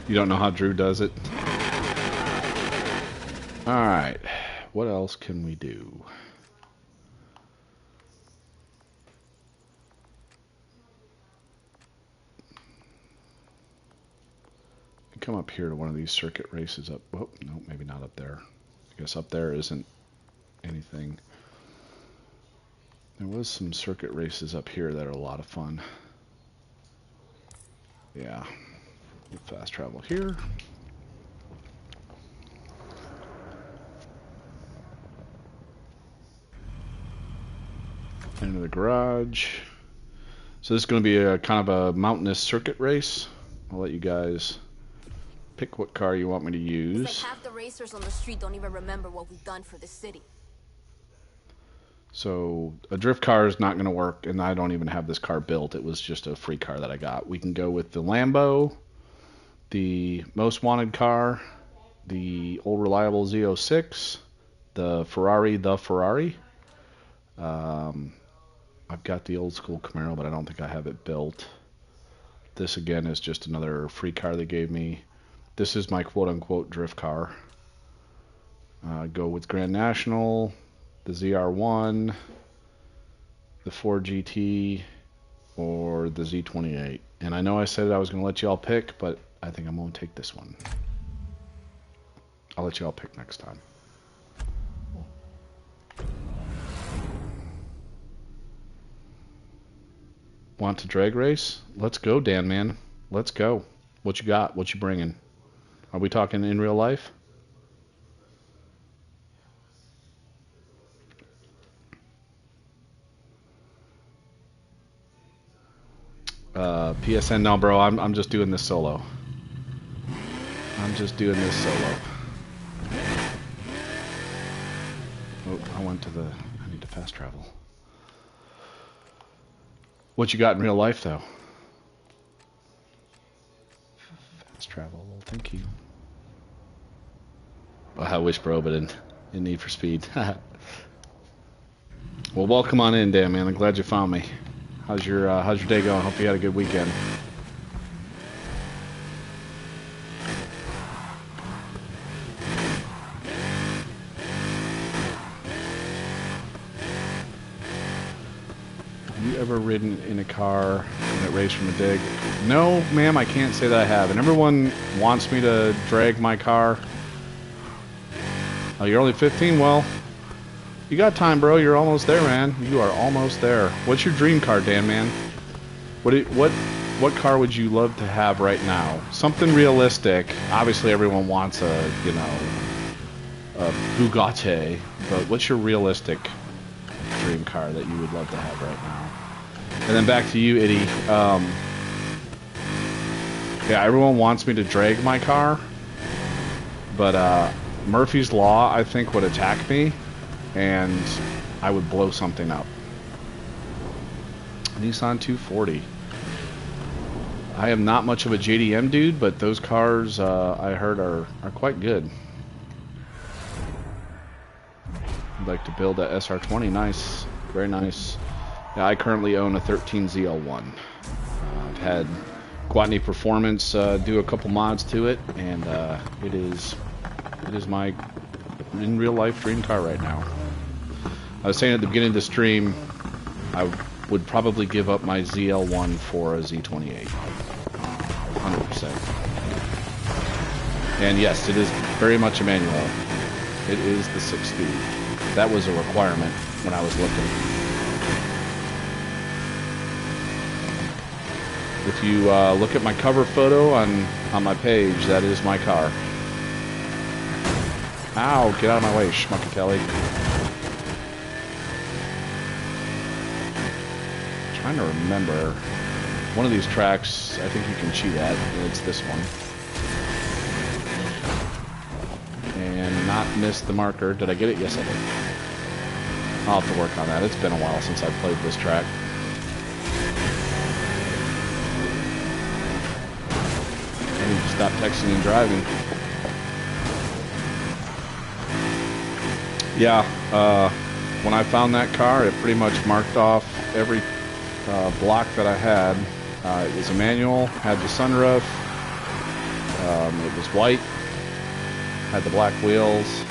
You don't know how Drew does it? Alright. What else can we do? Come up here to one of these circuit races up. Oh, no, maybe not up there. I guess up there isn't anything. There was some circuit races up here that are a lot of fun. Yeah. We'll fast travel here. into the garage. So this is going to be a kind of a mountainous circuit race. I'll let you guys pick what car you want me to use. It's like half the racers on the street don't even remember what we've done for the city. So a drift car is not going to work, and I don't even have this car built. It was just a free car that I got. We can go with the Lambo, the most wanted car, the old reliable Z06, the Ferrari. I've got the old school Camaro, but I don't think I have it built. This again is just another free car they gave me. This is my quote-unquote drift car. Go with Grand National, the ZR1, the Ford GT, or the Z28. And I know I said I was going to let you all pick, but I think I'm going to take this one. I'll let you all pick next time. Want to drag race? Let's go, Dan, man. Let's go. What you got? What you bringing? Are we talking in real life? PSN, no, bro. I'm just doing this solo. I'm just doing this solo. Oh, I need to fast travel. What you got in real life, though? Fast travel, well, thank you. Well, I wish, bro, but in Need for Speed. Well, welcome on in, Dan, man. I'm glad you found me. How's your day going? Hope you had a good weekend. Have you ever ridden in a car and it raced from a dig? No, ma'am, I can't say that I have. And everyone wants me to drag my car. Oh, you're only 15? Well, you got time, bro. You're almost there, man. You are almost there. What's your dream car, Dan, man? What car would you love to have right now? Something realistic. Obviously, everyone wants a Bugatti, but what's your realistic dream car that you would love to have right now? And then back to you, Itty. Yeah, everyone wants me to drag my car, but Murphy's Law, I think, would attack me, and I would blow something up. Nissan 240. I am not much of a JDM dude, but those cars I heard are quite good. I'd like to build that SR20. Nice. Very nice. Yeah, I currently own a 13 ZL1. I've had Guatney Performance do a couple mods to it, and it is my in real life dream car right now. I was saying at the beginning of the stream, I would probably give up my ZL1 for a Z28. 100%. And yes, it is very much a manual. It is the 6-speed. That was a requirement when I was looking. If you look at my cover photo on my page, that is my car. Ow, get out of my way, Schmuckatelli. Trying to remember. One of these tracks, I think you can cheat at, and it's this one. And not miss the marker. Did I get it? Yes, I did. I'll have to work on that. It's been a while since I played this track. I need to stop texting and driving. Yeah, when I found that car, it pretty much marked off every block that I had. It was a manual, had the sunroof, it was white, had the black wheels.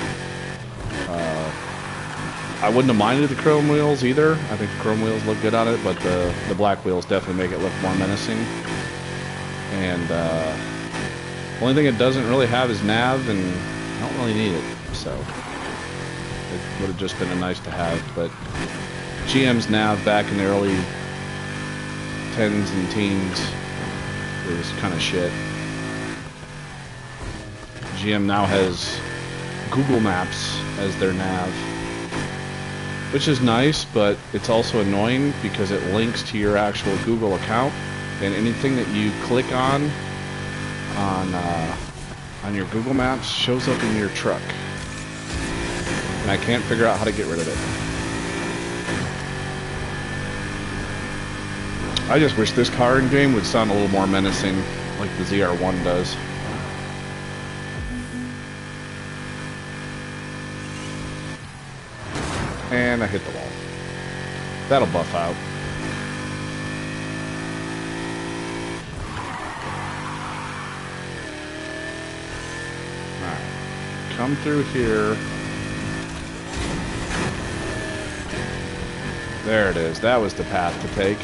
I wouldn't have minded the chrome wheels either. I think the chrome wheels look good on it, but the black wheels definitely make it look more menacing. And the only thing it doesn't really have is nav, and I don't really need it, so it would have just been a nice to have. But GM's nav back in the early 10s and teens, it was kind of shit. GM now has Google Maps as their nav. which is nice, but it's also annoying because it links to your actual Google account, and anything that you click on your Google Maps shows up in your truck, and I can't figure out how to get rid of it. I just wish this car in game would sound a little more menacing, like the ZR1 does. And I hit the wall. That'll buff out. Alright. Come through here. There it is. That was the path to take.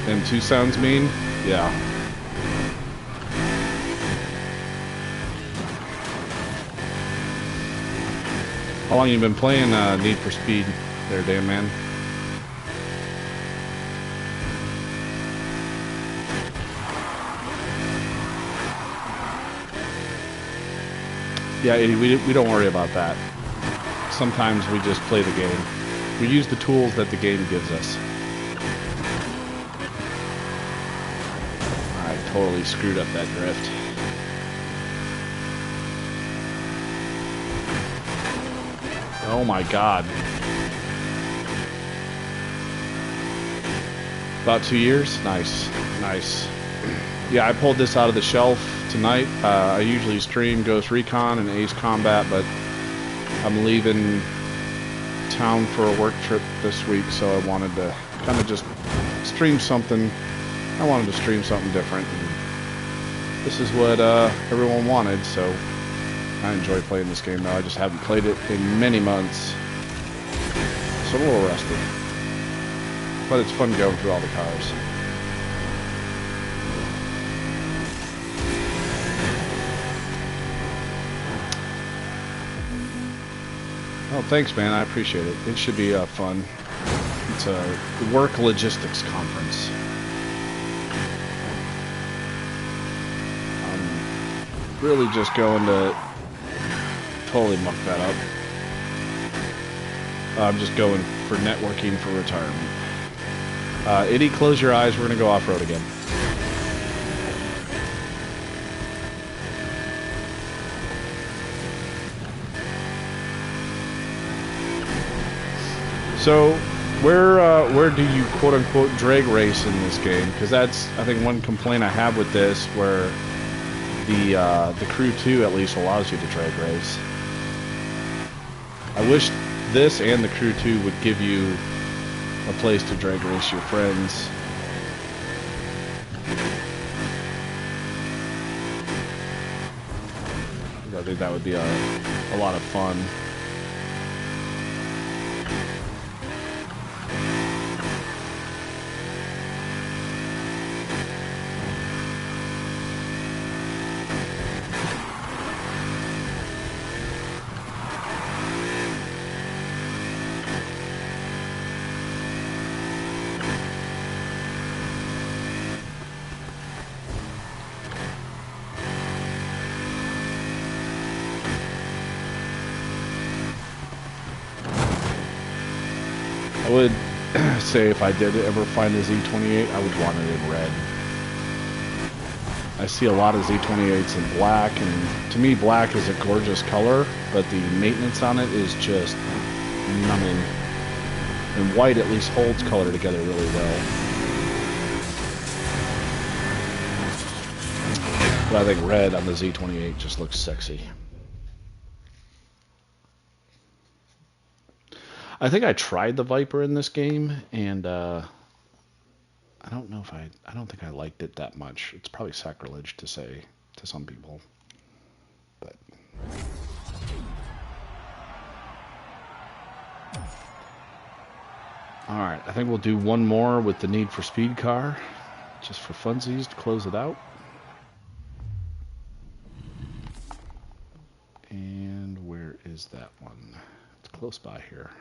M2 sounds mean? Yeah. How long you been playing Need for Speed there, damn man? Yeah, Eddie, we don't worry about that. Sometimes we just play the game. We use the tools that the game gives us. I totally screwed up that drift. Oh my god. About 2 years? Nice. Nice. Yeah, I pulled this out of the shelf tonight. I usually stream Ghost Recon and Ace Combat, but I'm leaving town for a work trip this week, so I wanted to kind of just stream something. I wanted to stream something different. And this is what everyone wanted, so I enjoy playing this game though. I just haven't played it in many months, so I'm a little rusty. But it's fun going through all the cars. Oh, thanks, man. I appreciate it. It should be fun. It's a work logistics conference. I'm really just going to totally muck that up. I'm just going for networking for retirement. Eddie, close your eyes. We're going to go off-road again. So, where do you quote-unquote drag race in this game? Because that's, I think, one complaint I have with this, where the Crew 2 at least allows you to drag race. I wish this and the Crew 2 would give you a place to drag race your friends. I think that would be a lot of fun. I would say if I did ever find a Z28, I would want it in red. I see a lot of Z28s in black, and to me black is a gorgeous color, but the maintenance on it is just numbing. And white at least holds color together really well. But I think red on the Z28 just looks sexy. I think I tried the Viper in this game, and I don't know if I don't think I liked it that much. It's probably sacrilege to say to some people, but. All right, I think we'll do one more with the Need for Speed car, just for funsies to close it out. And where is that one? It's close by here.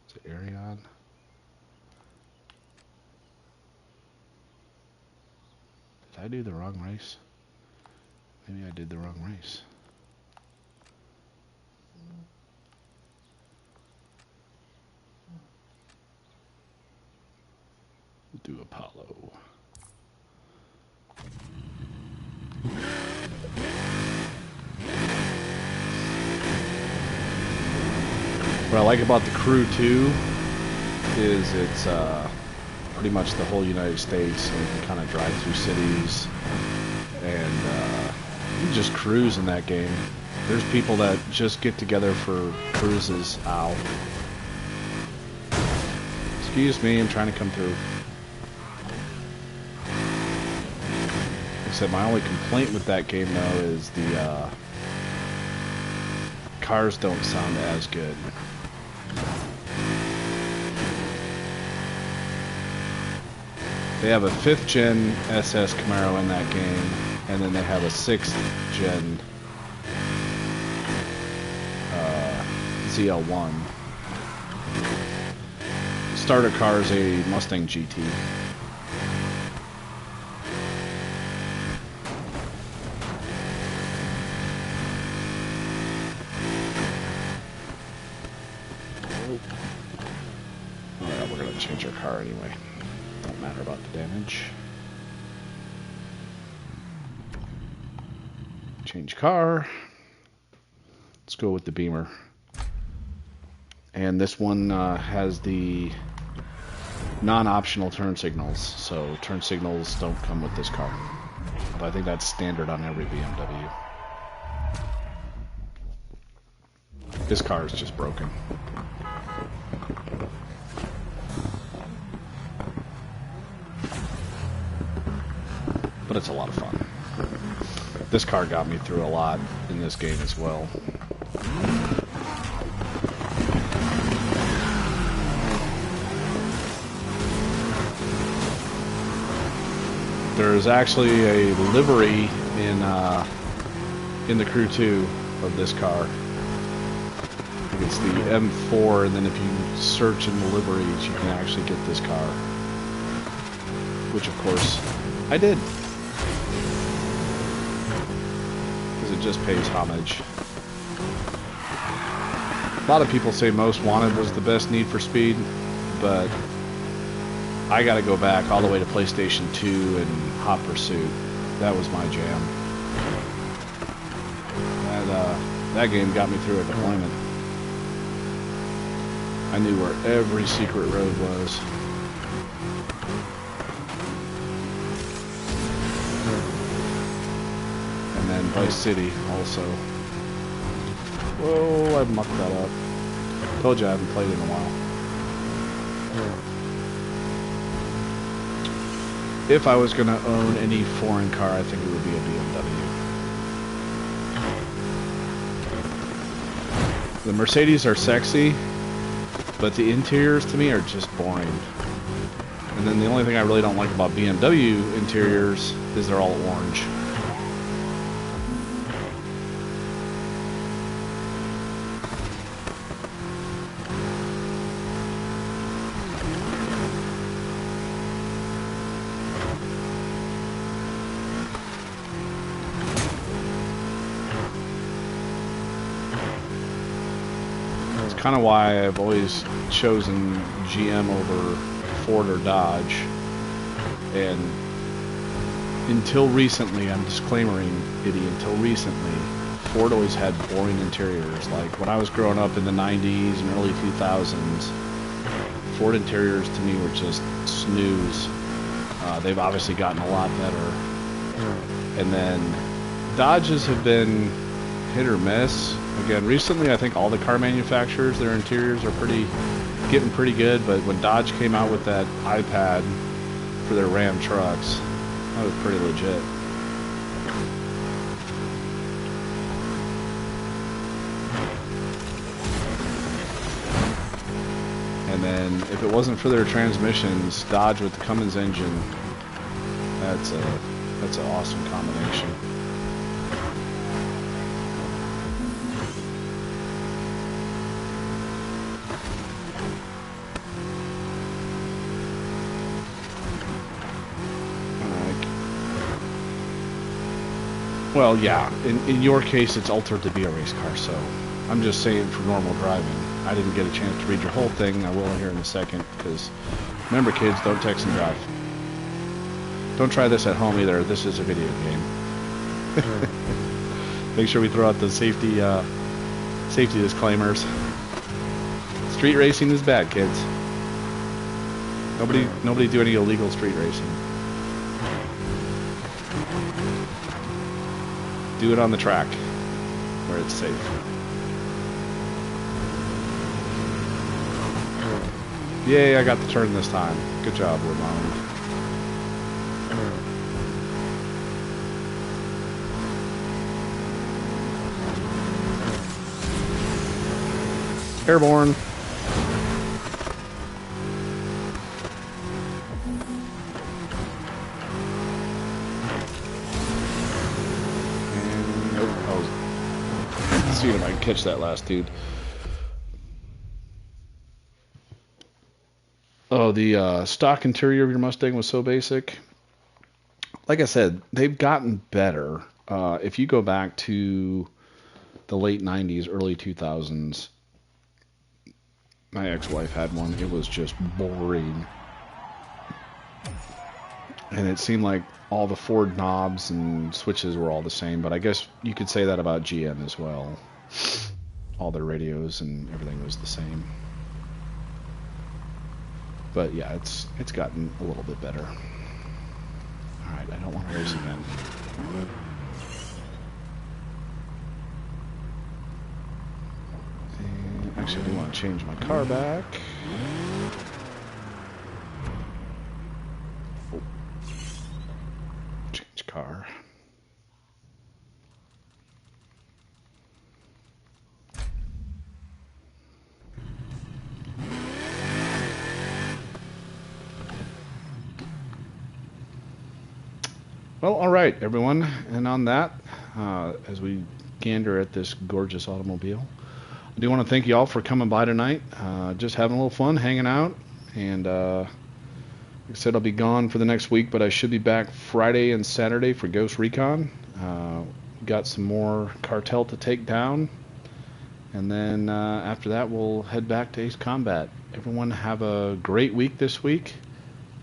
Is it Arion? Did I do the wrong race? Maybe I did the wrong race. Do Apollo. What I like about the Crew 2 is it's pretty much the whole United States, so you can kind of drive through cities, and you can just cruise in that game. There's people that just get together for cruises. Ow. Excuse me, I'm trying to come through. Like I said, my only complaint with that game, though, is the cars don't sound as good. They have a 5th gen SS Camaro in that game, and then they have a 6th gen ZL1. Starter car is a Mustang GT. Alright, we're going to change our car anyway. Don't matter about the damage. Change car. Let's go with the Beamer. And this one has the non-optional turn signals, so turn signals don't come with this car. But I think that's standard on every BMW. This car is just broken. But it's a lot of fun. This car got me through a lot in this game as well. There's actually a livery in the Crew 2 of this car. I think it's the M4, and then if you search in the liveries, you can actually get this car. Which, of course, I did. Because it just pays homage. A lot of people say Most Wanted was the best Need for Speed, but I gotta go back all the way to PlayStation 2 and Hot Pursuit. That was my jam. That game got me through a deployment. I knew where every secret road was. And then Vice City also. Whoa, I mucked that up. Told you I haven't played in a while. If I was going to own any foreign car, I think it would be a BMW. The Mercedes are sexy, but the interiors to me are just boring. And then the only thing I really don't like about BMW interiors is they're all orange. Kind of why I've always chosen GM over Ford or Dodge, and until recently, I'm disclaimering until recently, Ford always had boring interiors. Like when I was growing up in the 90s and early 2000s, Ford interiors to me were just snooze. They've obviously gotten a lot better, and then Dodges have been hit or miss. Again, recently I think all the car manufacturers, their interiors are getting pretty good, but when Dodge came out with that iPad for their Ram trucks, that was pretty legit. And then if it wasn't for their transmissions, Dodge with the Cummins engine, that's an awesome combination. Well, yeah. In your case, it's altered to be a race car, so I'm just saying for normal driving. I didn't get a chance to read your whole thing. I will here in a second, because remember, kids, don't text and drive. Don't try this at home either. This is a video game. Make sure we throw out the safety disclaimers. Street racing is bad, kids. Nobody do any illegal street racing. Do it on the track where it's safe. Yay, I got the turn this time. Good job, Ramon. Airborne. And nope, let's see if I can catch that last dude. Oh, the stock interior of your Mustang was so basic. Like I said, they've gotten better. If you go back to the late 90s, early 2000s, my ex-wife had one. It was just boring. And it seemed like all the Ford knobs and switches were all the same, but I guess you could say that about GM as well. All their radios and everything was the same. But yeah, it's gotten a little bit better. Alright, I don't want to race again. Actually, I do want to change my car back. Oh. Change car. Well, all right, everyone. And on that, as we gander at this gorgeous automobile, I do want to thank you all for coming by tonight. Just having a little fun, hanging out. And like I said, I'll be gone for the next week, but I should be back Friday and Saturday for Ghost Recon. Got some more cartel to take down. And then after that, we'll head back to Ace Combat. Everyone have a great week this week.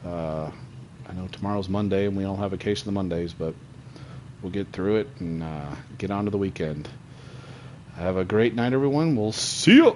I know tomorrow's Monday, and we all have a case of the Mondays, but we'll get through it and get on to the weekend. Have a great night, everyone. We'll see you.